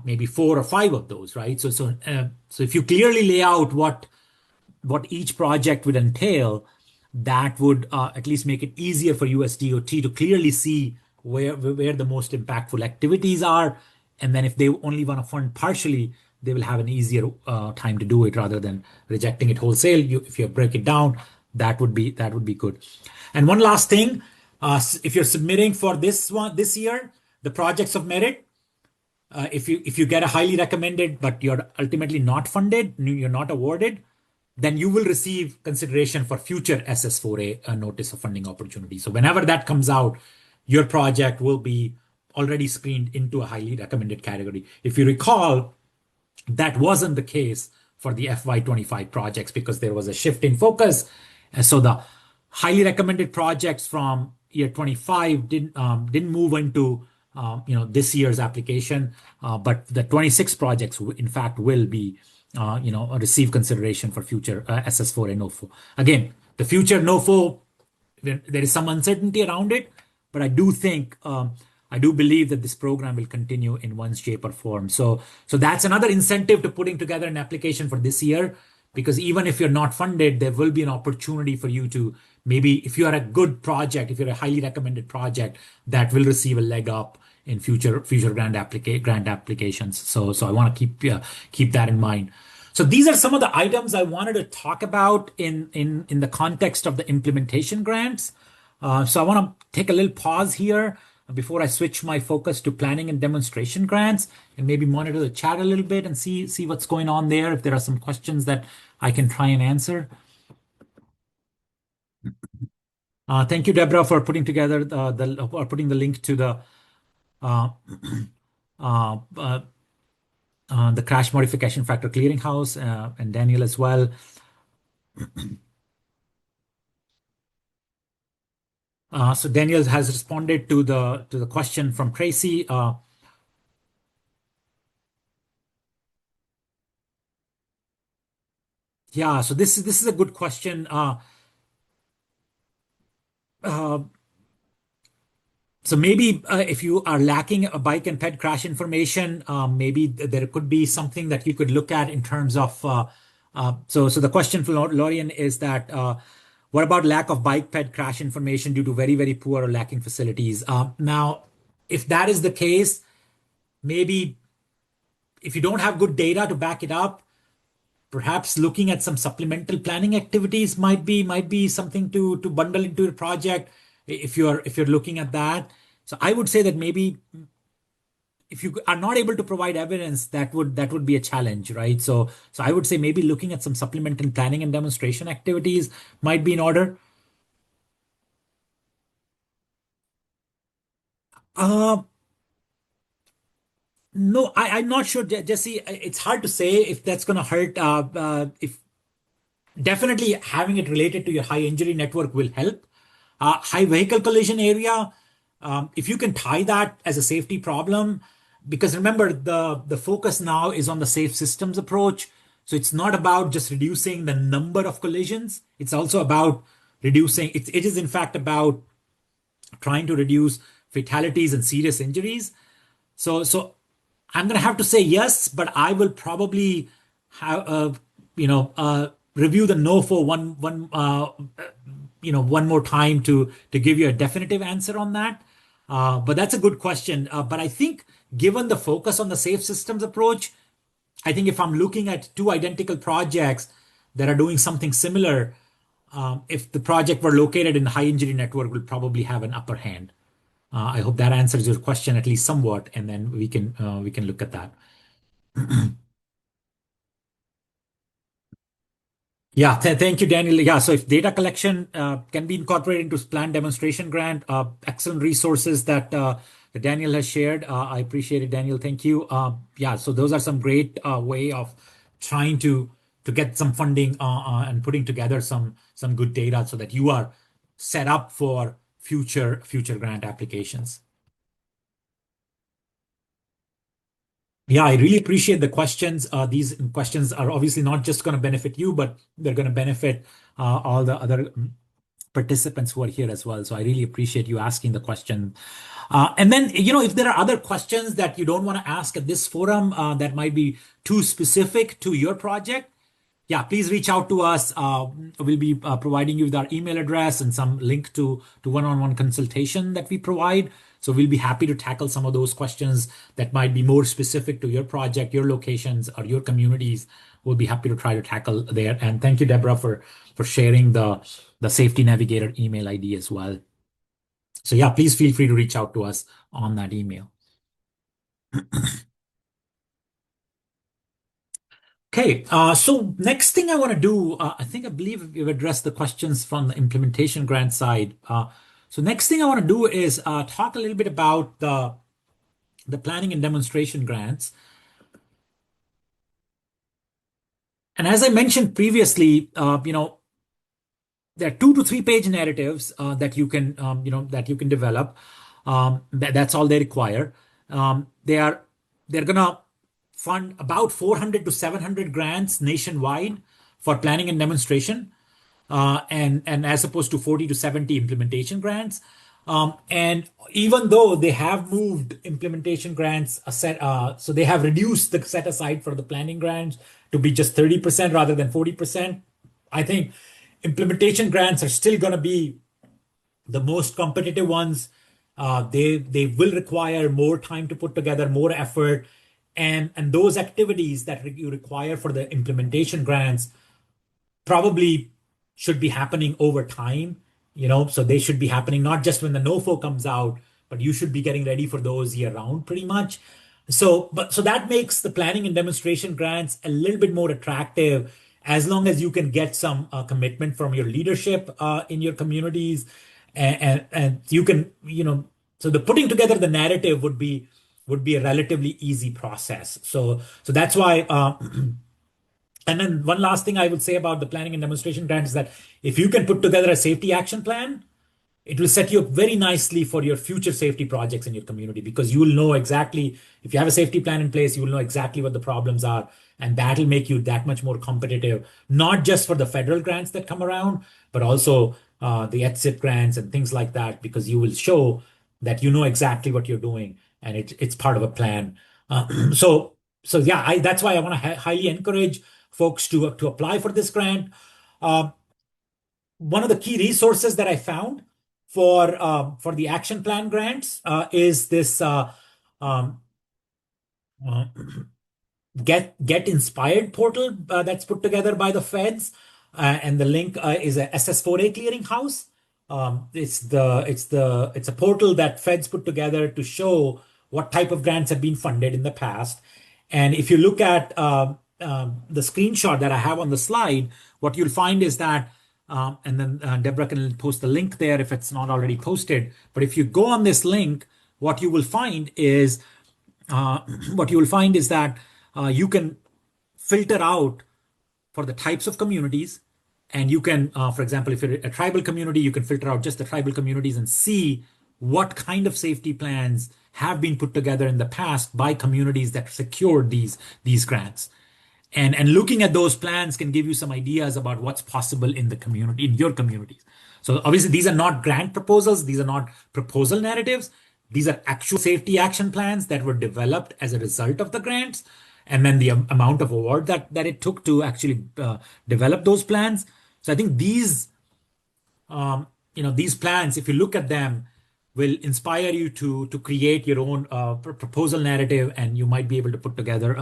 maybe 4 or 5 of those, right? So if you clearly lay out what each project would entail, that would at least make it easier for USDOT to clearly see where the most impactful activities are. And then if they only want to fund partially, they will have an easier time to do it rather than rejecting it wholesale. If you break it down, that would be good. And one last thing, if you're submitting for this year, the projects of merit, if you get a highly recommended but you're ultimately not funded, you're not awarded, then you will receive consideration for future SS4A notice of funding opportunity. So whenever that comes out, your project will be already screened into a highly recommended category. If you recall, that wasn't the case for the FY25 projects because there was a shift in focus. And so the highly recommended projects from year 25 didn't move into this year's application, but the 26 projects in fact will be receive consideration for future SS4 and NOFO. Again, the future NOFO, there is some uncertainty around it, but I do think, I do believe that this program will continue in one shape or form. So that's another incentive to putting together an application for this year, because even if you're not funded, there will be an opportunity for you to maybe, if you are a good project, if you're a highly recommended project, that will receive a leg up in future grant applications. So I want to keep that in mind. So these are some of the items I wanted to talk about in the context of the implementation grants. So I want to take a little pause here before I switch my focus to planning and demonstration grants, and maybe monitor the chat a little bit and see what's going on there. If there are some questions that I can try and answer. Thank you, Deborah, for putting together putting the link to the the crash modification factor clearinghouse, and Daniel as well. So Daniel has responded to the question from Tracy. Yeah, so this is a good question. So maybe if you are lacking a bike and ped crash information, maybe there could be something that you could look at in terms of. So the question for Lorian is that what about lack of bike ped crash information due to very, very poor or lacking facilities? Now, if that is the case, maybe if you don't have good data to back it up, perhaps looking at some supplemental planning activities might be something to bundle into your project if you're looking at that. So I would say that maybe if you are not able to provide evidence, that would be a challenge, right? So I would say maybe looking at some supplemental planning and demonstration activities might be in order. No, I'm not sure, Jesse. It's hard to say if that's going to hurt. If definitely having it related to your high injury network will help. High vehicle collision area, if you can tie that as a safety problem, because remember the focus now is on the safe systems approach. So it's not about just reducing the number of collisions. It's also about reducing. It is in fact about trying to reduce fatalities and serious injuries. So I'm going to have to say yes, but I will probably you know, review the NOFO one more time to give you a definitive answer on that. But that's a good question. But I think given the focus on the safe systems approach, I think if I'm looking at two identical projects that are doing something similar, if the project were located in high injury network, will probably have an upper hand. I hope that answers your question at least somewhat, and then we can look at that. Yeah, thank you, Daniel. Yeah, so if data collection can be incorporated into plan demonstration grant, excellent resources that Daniel has shared. I appreciate it, Daniel. Thank you. Yeah, so those are some great way of trying to get some funding and putting together some good data so that you are set up for future grant applications. Yeah, I really appreciate the questions. These questions are obviously not just going to benefit you, but they're going to benefit all the other participants who are here as well. So I really appreciate you asking the question. And then, if there are other questions that you don't want to ask at this forum that might be too specific to your project, yeah, please reach out to us. We'll be providing you with our email address and some link to one-on-one consultation that we provide. So we'll be happy to tackle some of those questions that might be more specific to your project, your locations, or your communities. We'll be happy to try to tackle there. And thank you, Deborah, for sharing the Safety Navigator email ID as well. So yeah, please feel free to reach out to us on that email. Okay, so next thing I want to do, I believe we've addressed the questions from the implementation grant side. So next thing I want to do is talk a little bit about the planning and demonstration grants. And as I mentioned previously, there are 2 to 3 page narratives that you can develop. That's all they require. They're gonna fund about 400 to 700 grants nationwide for planning and demonstration, and as opposed to 40 to 70 implementation grants. And even though they have moved implementation grants so they have reduced the set aside for the planning grants to be just 30% rather than 40%. I think implementation grants are still going to be the most competitive ones. They will require more time to put together, more effort, and those activities that you require for the implementation grants probably should be happening over time. So they should be happening not just when the NOFO comes out, but you should be getting ready for those year round pretty much. So that makes the planning and demonstration grants a little bit more attractive as long as you can get some commitment from your leadership in your communities, and you can, so the putting together the narrative would be a relatively easy process. So that's why. And then one last thing I would say about the planning and demonstration grant is that if you can put together a safety action plan, it will set you up very nicely for your future safety projects in your community, because you will know exactly, if you have a safety plan in place, you will know exactly what the problems are. And that'll make you that much more competitive, not just for the federal grants that come around, but also the ETSIP grants and things like that, because you will show that you know exactly what you're doing and it's part of a plan. So yeah, that's why I want to highly encourage folks to apply for this grant. One of the key resources that I found for the action plan grants is this um, uh, Get Inspired portal that's put together by the feds, and the link is a SS4A clearinghouse. It's a portal that feds put together to show what type of grants have been funded in the past. And if you look at the screenshot that I have on the slide, what you'll find is that, and then Deborah can post the link there if it's not already posted. But if you go on this link, what you will find is uh, that you can filter out for the types of communities. And you can, for example, if you're a tribal community, you can filter out just the tribal communities and see what kind of safety plans have been put together in the past by communities that secured these grants. And looking at those plans can give you some ideas about what's possible in the community, in your communities. So obviously, these are not grant proposals. These are not proposal narratives. These are actual safety action plans that were developed as a result of the grants. and then the amount of award that it took to actually develop those plans. So I think um, these plans, if you look at them, will inspire you to create your own proposal narrative, and you might be able to put together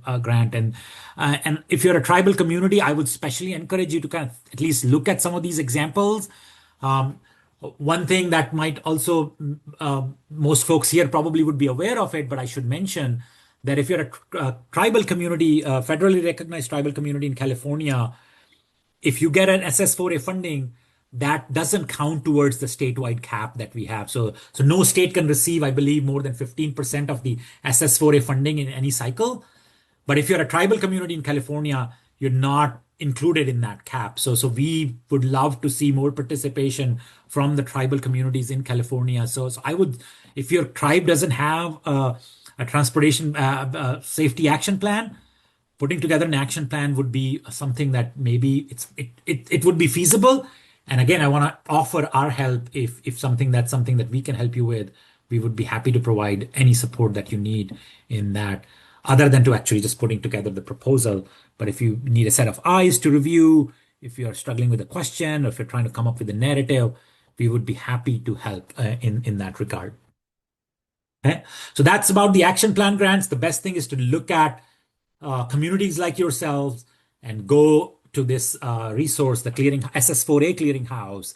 a grant. And if you're a tribal community, I would especially encourage you to kind of at least look at some of these examples. Um, One thing that might also most folks here probably would be aware of it, but I should mention that if you're a tribal community, federally recognized tribal community in California, if you get an SS4A funding, that doesn't count towards the statewide cap that we have. So no state can receive, I believe, more than 15% of the SS4A funding in any cycle. But if you're a tribal community in California, you're not included in that cap. So we would love to see more participation from the tribal communities in California. So I would, if your tribe doesn't have a transportation safety action plan, putting together an action plan would be something that maybe it would be feasible. And again, I want to offer our help if something that we can help you with. We would be happy to provide any support that you need in that, other than to actually just putting together the proposal. But if you need a set of eyes to review, if you're struggling with a question, or if you're trying to come up with a narrative, we would be happy to help in that regard. Okay? So that's about the action plan grants. The best thing is to look at communities like yourselves and go to this resource, the SS4A clearinghouse,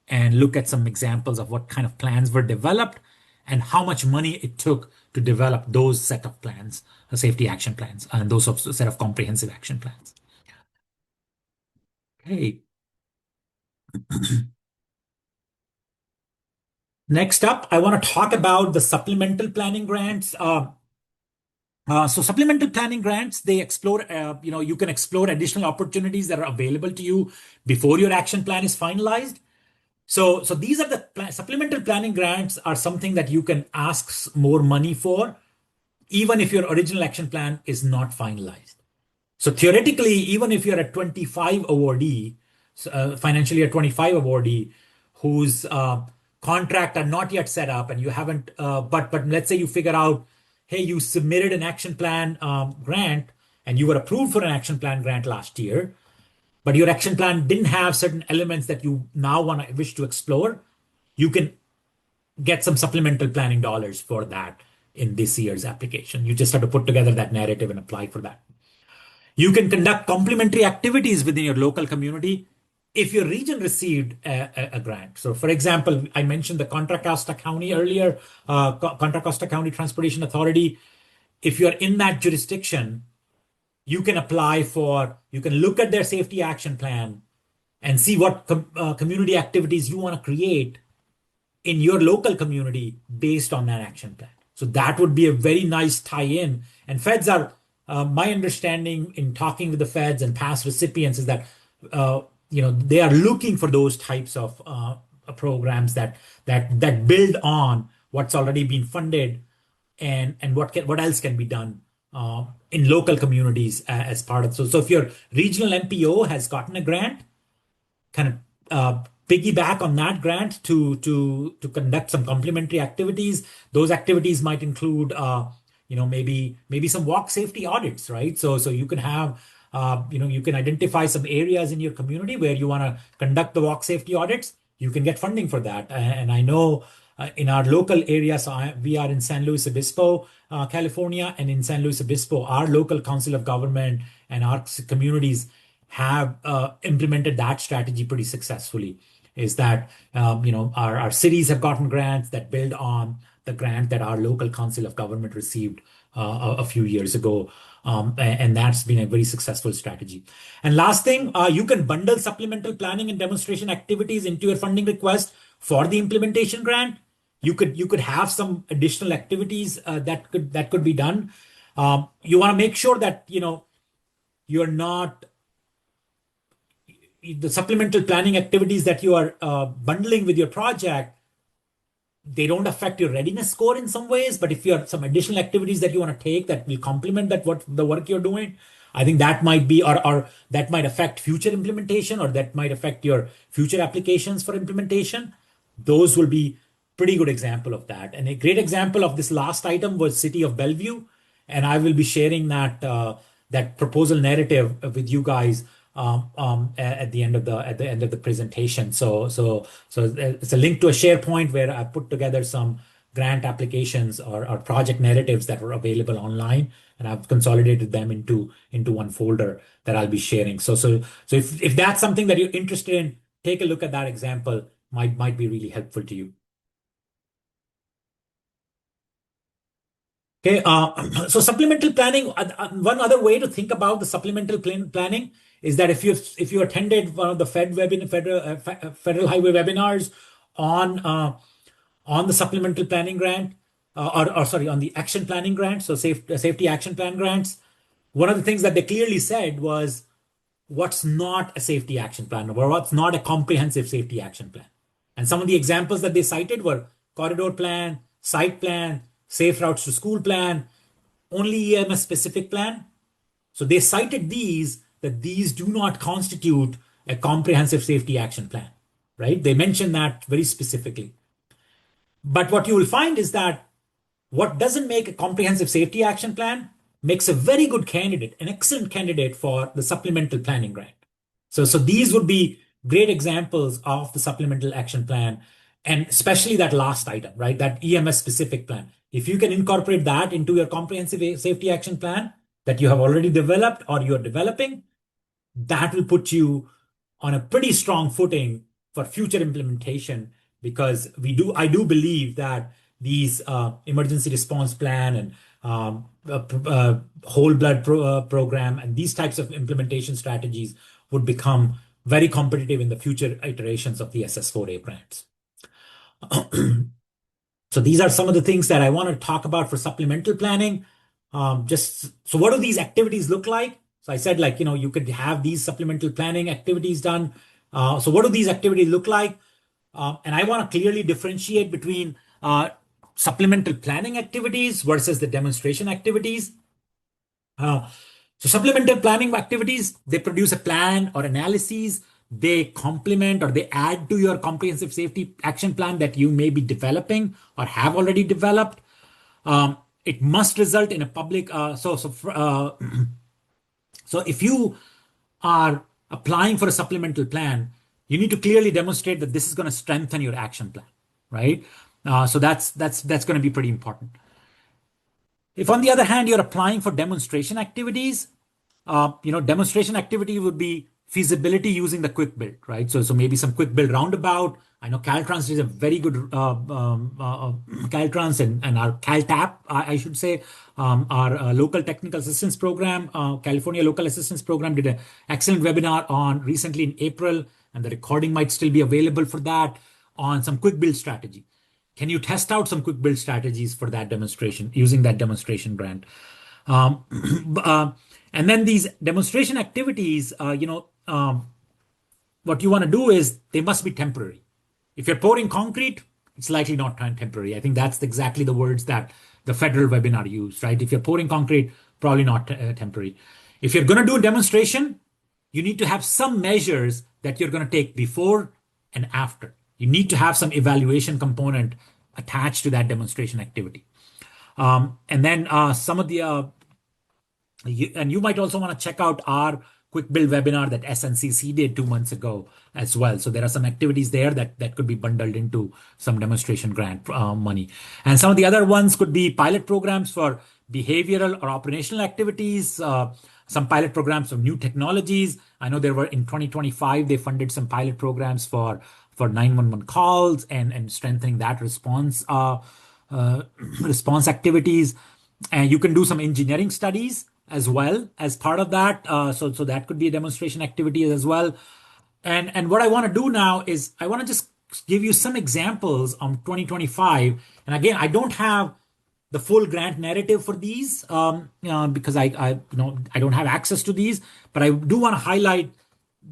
and look at some examples of what kind of plans were developed and how much money it took to develop those set of plans, safety action plans, and those set of comprehensive action plans. Okay. Next up, I want to talk about the supplemental planning grants. So supplemental planning grants, they explore, you can explore additional opportunities that are available to you before your action plan is finalized. So these are supplemental planning grants are something that you can ask more money for, even if your original action plan is not finalized. So theoretically, even if you're a 25 awardee, financially a 25 awardee, whose contract are not yet set up, and you haven't, but let's say you figure out, hey, you submitted an action plan grant, and you were approved for an action plan grant last year, but your action plan didn't have certain elements that you now wish to explore, you can get some supplemental planning dollars for that in this year's application. You just have to put together that narrative and apply for that. You can conduct complementary activities within your local community if your region received a grant. So, for example, I mentioned the Contra Costa County earlier, Contra Costa County Transportation Authority. If you're in that jurisdiction, you can you can look at their safety action plan and see what community activities you want to create in your local community based on that action plan. So that would be a very nice tie-in. And feds are, my understanding in talking with the feds and past recipients is that they are looking for those types of programs that build on what's already been funded, and what else can be done in local communities as part of. So if your regional MPO has gotten a grant, kind of piggyback on that grant to conduct some complementary activities. Those activities might include maybe some walk safety audits, right? So you can have you can identify some areas in your community where you want to conduct the walk safety audits. You can get funding for that. And I know in our local area, so we are in San Luis Obispo, California, and in San Luis Obispo, our local council of government and our communities have implemented that strategy pretty successfully. Is that our cities have gotten grants that build on the grant that our local council of government received a few years ago. And that's been a very successful strategy. And last thing, you can bundle supplemental planning and demonstration activities into your funding request for the implementation grant. You could have some additional activities that could be done. You want to make sure that you're not the supplemental planning activities that you are bundling with your project, they don't affect your readiness score in some ways. But if you have some additional activities that you want to take that will complement the work you're doing, I think that might be, or that might affect future implementation, or that might affect your future applications for implementation. Those will be pretty good example of that. And a great example of this last item was City of Bellevue. and I will be sharing that proposal narrative with you guys at the end of the presentation. So it's a link to a SharePoint where I put together some grant applications or project narratives that were available online, and I've consolidated them into one folder that I'll be sharing. So if that's something that you're interested in, take a look at that example. Might be really helpful to you. Okay, so supplemental planning. One other way to think about the supplemental planning is that if you attended one of the federal highway webinars on on the supplemental planning grant, or sorry, on the action planning grant, so safety action plan grants, one of the things that they clearly said was what's not a safety action plan or what's not a comprehensive safety action plan. And some of the examples that they cited were corridor plan, site plan, safe routes to school plan, only EMS specific plan. So they cited that these do not constitute a comprehensive safety action plan, right? They mentioned that very specifically. But what you will find is that what doesn't make a comprehensive safety action plan makes a very good candidate, an excellent candidate for the supplemental planning grant. So these would be great examples of the supplemental action plan, and especially that last item, right? That EMS specific plan. If you can incorporate that into your comprehensive safety action plan that you have already developed or you're developing, that will put you on a pretty strong footing for future implementation, because I do believe that these emergency response plan and whole blood program and these types of implementation strategies would become very competitive in the future iterations of the SS4A grants. So these are some of the things that I want to talk about for supplemental planning. So what do these activities look like? So I said, like, you could have these supplemental planning activities done. So what do these activities look like? And I want to clearly differentiate between supplemental planning activities versus the demonstration activities. So supplemental planning activities, they produce a plan or analyses. They complement or they add to your comprehensive safety action plan that you may be developing or have already developed. It must result in a public. So if you are applying for a supplemental plan, you need to clearly demonstrate that this is going to strengthen your action plan, right? So that's going to be pretty important. If, on the other hand, you're applying for demonstration activities, demonstration activity would be feasibility using the quick build, right? So maybe some quick build roundabout. I know Caltrans is a very good Caltrans and our CalTAP, I should say, our local technical assistance program, California Local Assistance Program, did an excellent webinar on recently in April, and the recording might still be available for that, on some quick build strategy. Can you test out some quick build strategies for that demonstration using that demonstration grant? And then these demonstration activities, what you want to do is they must be temporary. If you're pouring concrete, it's likely not temporary. I think that's exactly the words that the federal webinar used, right? If you're pouring concrete, probably not temporary. If you're going to do a demonstration, you need to have some measures that you're going to take before and after. You need to have some evaluation component attached to that demonstration activity. And then some of the, and you might also want to check out our quick build webinar that SNCC did 2 months ago as well. So there are some activities there that could be bundled into some demonstration grant money. And some of the other ones could be pilot programs for behavioral or operational activities, some pilot programs of new technologies. I know there were in 2025, they funded some pilot programs for 911 calls and strengthening that response activities. And you can do some engineering studies as well as part of that. So that could be a demonstration activity as well. And what I want to do now is I want to just give you some examples on 2025. And again, I don't have the full grant narrative for these because I don't have access to these, but I do want to highlight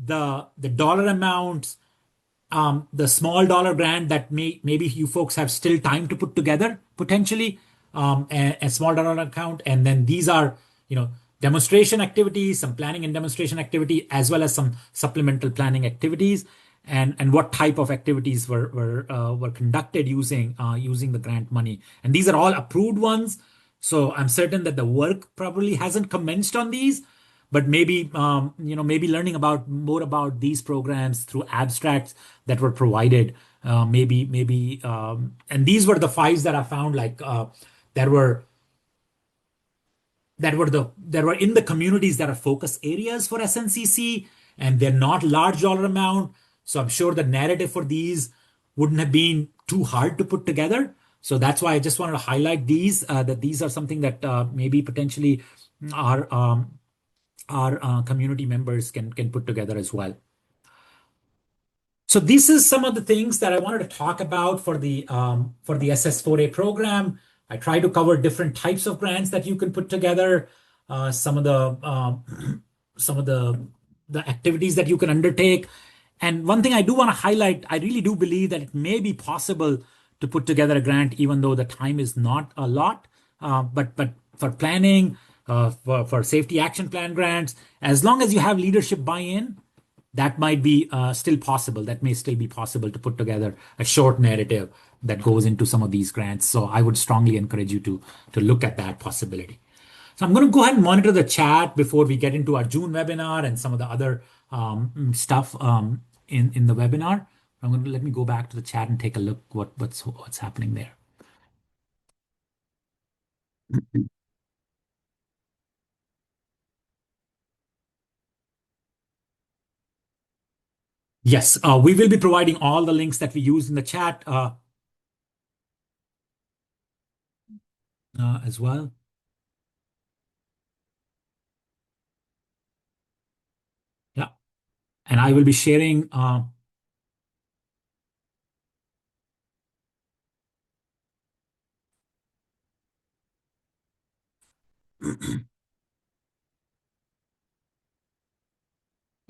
the dollar amounts, the small dollar grant that maybe you folks have still time to put together potentially, a small dollar account, and then these are demonstration activities, some planning and demonstration activity, as well as some supplemental planning activities, and what type of activities were conducted using the grant money. And these are all approved ones. So I'm certain that the work probably hasn't commenced on these, but maybe maybe learning about more about these programs through abstracts that were provided. And these were the fives that I found like that were that were in the communities that are focus areas for SNCC, and they're not large dollar amount. So I'm sure the narrative for these wouldn't have been too hard to put together. So that's why I just wanted to highlight these that these are something that maybe potentially our community members can put together as well. So this is some of the things that I wanted to talk about for the SS4A program. I try to cover different types of grants that you can put together, some of some of the activities that you can undertake. And one thing I do want to highlight, I really do believe that it may be possible to put together a grant, even though the time is not a lot. But for planning, for safety action plan grants, as long as you have leadership buy-in, that might be still possible. That may still be possible to put together a short narrative that goes into some of these grants. So I would strongly encourage you to look at that possibility. So I'm going to go ahead and monitor the chat before we get into our June webinar and some of the other stuff in the webinar. I'm going to let me go back to the chat and take a look what's happening there. Yes, we will be providing all the links that we use in the chat as well. Yeah, and I will be sharing.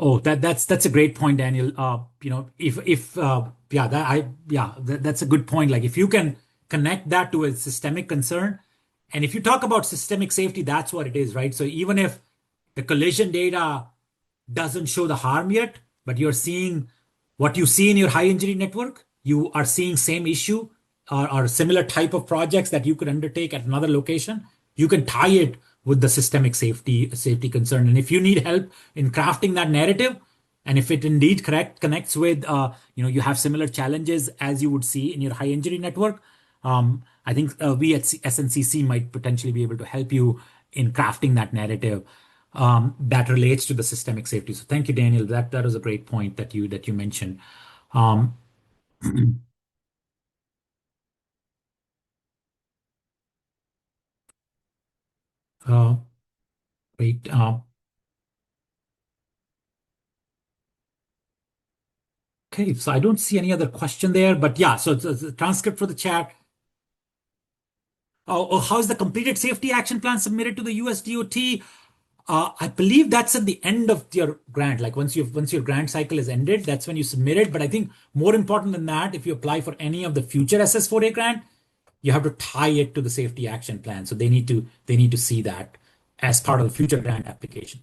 Oh, that's a great point, Daniel. If yeah, that's a good point. Like if you can connect that to a systemic concern, and if you talk about systemic safety, that's what it is, right? So even if the collision data doesn't show the harm yet, but you're seeing what you see in your high injury network, you are seeing same issue or similar type of projects that you could undertake at another location. You can tie it with the systemic safety concern. And if you need help in crafting that narrative, and if it indeed connects with you have similar challenges as you would see in your high injury network, I think we at SNCC might potentially be able to help you in crafting that narrative that relates to the systemic safety. So thank you, Daniel. That was a great point that you mentioned. Um, uh, Wait. Okay, so I don't see any other question there, but yeah, so it's a transcript for the chat. Oh, how is the completed safety action plan submitted to the US DOT? I believe that's at the end of your grant. Like once your grant cycle is ended, that's when you submit it. But I think more important than that, if you apply for any of the future SS4A grant, you have to tie it to the safety action plan. So they need to see that as part of the future grant application.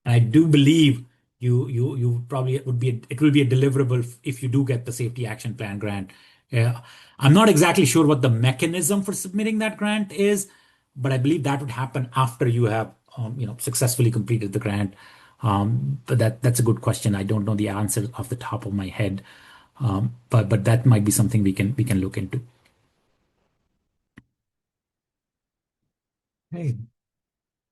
And I do believe you probably it will be a deliverable if you do get the safety action plan grant. Yeah, I'm not exactly sure what the mechanism for submitting that grant is, but I believe that would happen after you have successfully completed the grant. But that's a good question. I don't know the answer off the top of my head, but that might be something we can look into. Hey,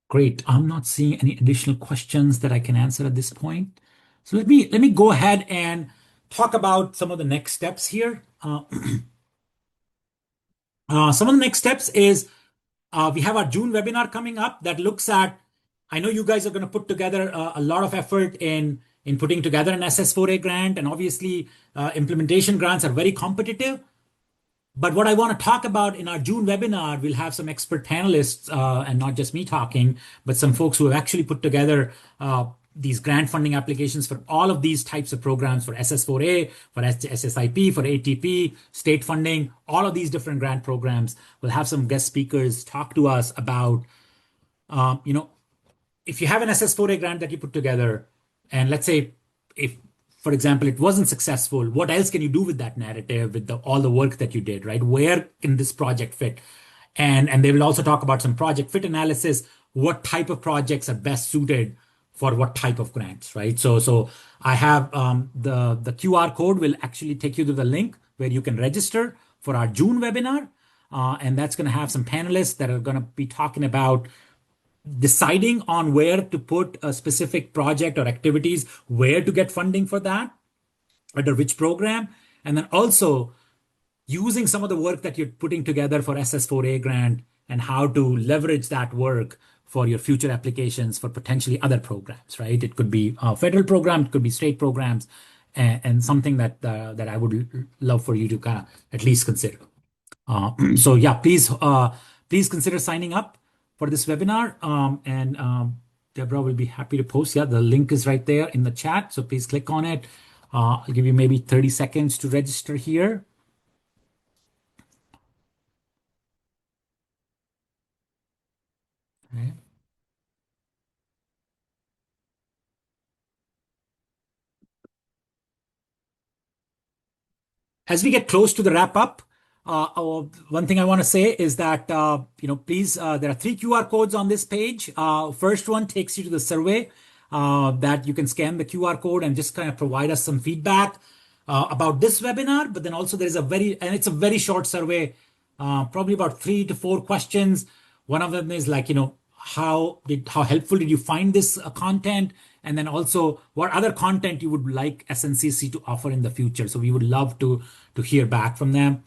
great. I'm not seeing any additional questions that I can answer at this point. So let me go ahead and talk about some of the next steps here. Some of the next steps is we have our June webinar coming up that looks at. I know you guys are going to put together a lot of effort in putting together an SS4A grant, and obviously implementation grants are very competitive. But what I want to talk about in our June webinar, we'll have some expert panelists, and not just me talking, but some folks who have actually put together these grant funding applications for all of these types of programs for SS4A, for SSIP, for ATP, state funding, all of these different grant programs. We'll have some guest speakers talk to us about, if you have an SS4A grant that you put together, and let's say if, for example, it wasn't successful, what else can you do with that narrative, with all the work that you did, right? Where can this project fit? And they will also talk about some project fit analysis, what type of projects are best suited for what type of grants, right? So I have the QR code will actually take you to the link where you can register for our June webinar. And that's going to have some panelists that are going to be talking about deciding on where to put a specific project or activities, where to get funding for that, under which program, and then also using some of the work that you're putting together for SS4A grant and how to leverage that work for your future applications for potentially other programs, right? It could be a federal program, it could be state programs, and something that I would love for you to kind of at least consider. So yeah, please consider signing up for this webinar. And Deborah will be happy to post. Yeah, the link is right there in the chat. So please click on it. I'll give you maybe 30 seconds to register here. Okay. As we get close to the wrap up, one thing I want to say is that please, there are 3 QR codes on this page. First one takes you to the survey that you can scan the QR code and just kind of provide us some feedback about this webinar. But then also there is it's a very short survey, probably about 3 to 4 questions. One of them is like, how helpful did you find this content? And then also what other content you would like SNCC to offer in the future. So we would love to hear back from them.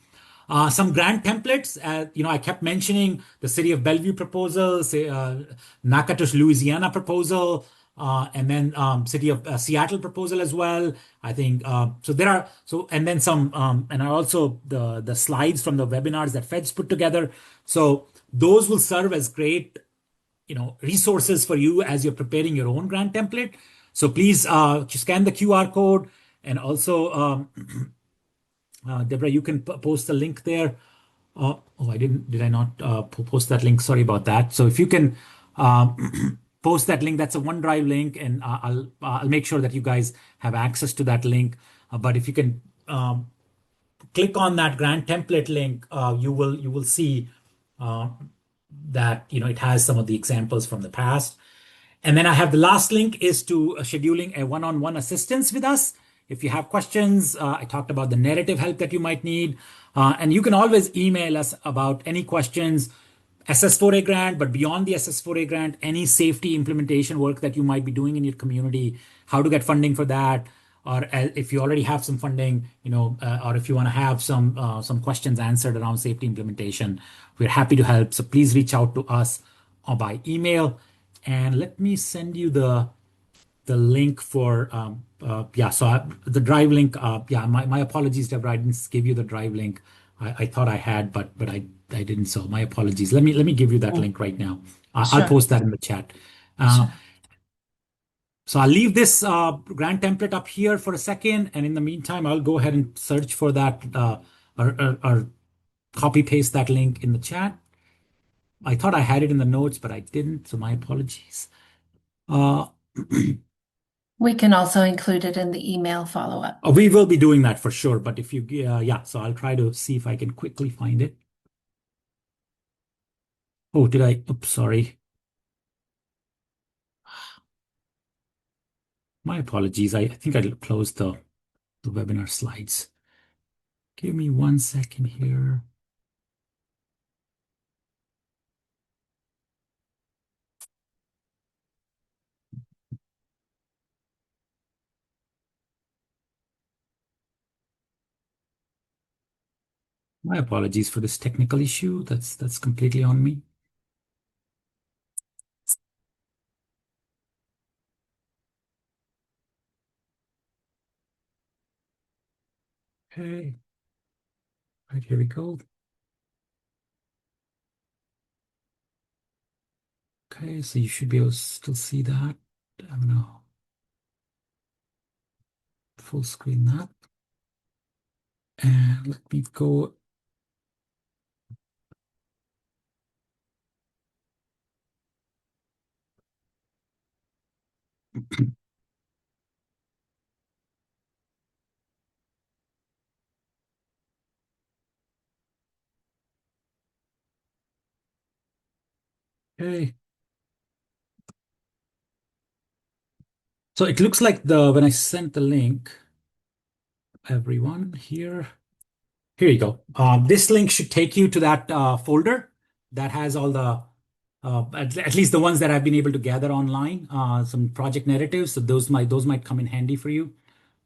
Some grant templates. I kept mentioning the City of Bellevue proposal, Natchitoches, Louisiana proposal, and then City of Seattle proposal as well. I think so. There are and then some, and also the slides from the webinars that Feds put together. So those will serve as great resources for you as you're preparing your own grant template. So please scan the QR code, and also Deborah, you can post the link there. Did I not post that link? Sorry about that. So if you can post that link, that's a OneDrive link, and I'll make sure that you guys have access to that link. But if you can click on that grant template link, you will see that it has some of the examples from the past. And then I have the last link is to scheduling a one-on-one assistance with us. If you have questions, I talked about the narrative help that you might need. And you can always email us about any questions, SS4A grant, but beyond the SS4A grant, any safety implementation work that you might be doing in your community, how to get funding for that, or if you already have some funding, or if you want to have some questions answered around safety implementation, we're happy to help. So please reach out to us by email. And let me send you the link for the drive link. My apologies, Deborah. I didn't give you the drive link. I thought I had, but I didn't. So my apologies. Let me give you that link right now. I'll Sure. post that in the chat. Sure. So I'll leave this grant template up here for a second, and in the meantime, I'll go ahead and search for that or copy paste that link in the chat. I thought I had it in the notes, but I didn't. So my apologies. We can also include it in the email follow-up. We will be doing that for sure. But if you, so I'll try to see if I can quickly find it. Oh, did I? Oops, sorry. My apologies. I think I closed the webinar slides. Give me 1 second here. My apologies for this technical issue. That's completely on me. Okay. Right, here we go. Okay, so you should be able to still see that. I'm gonna full screen that. And let me go. Okay. So it looks like when I sent the link, everyone here you go. This link should take you to that folder that has all the at least the ones that I've been able to gather online, some project narratives. So those might come in handy for you.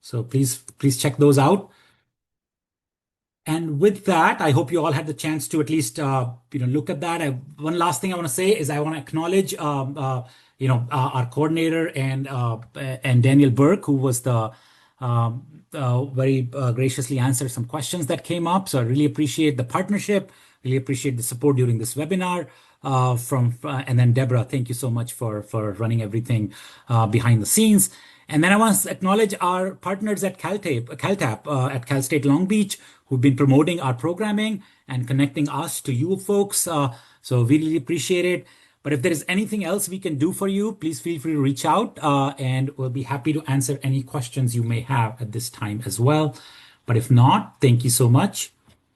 So please check those out. And with that, I hope you all had the chance to at least look at that. One last thing I want to say is I want to acknowledge our coordinator and Daniel Burke, who was the very graciously answered some questions that came up. So I really appreciate the partnership. Really appreciate the support during this webinar. And then Deborah, thank you so much for running everything behind the scenes. And then I want to acknowledge our partners at CalTAP at Cal State Long Beach, who've been promoting our programming and connecting us to you folks. So we really appreciate it. But if there is anything else we can do for you, please feel free to reach out, and we'll be happy to answer any questions you may have at this time as well. But if not, thank you so much.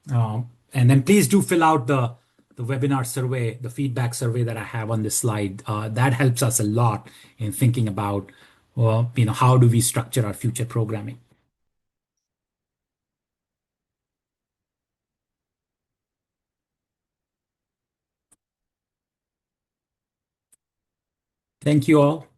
And then please do fill out the webinar survey, the feedback survey that I have on this slide. That helps us a lot in thinking about, well, how do we structure our future programming. Thank you all.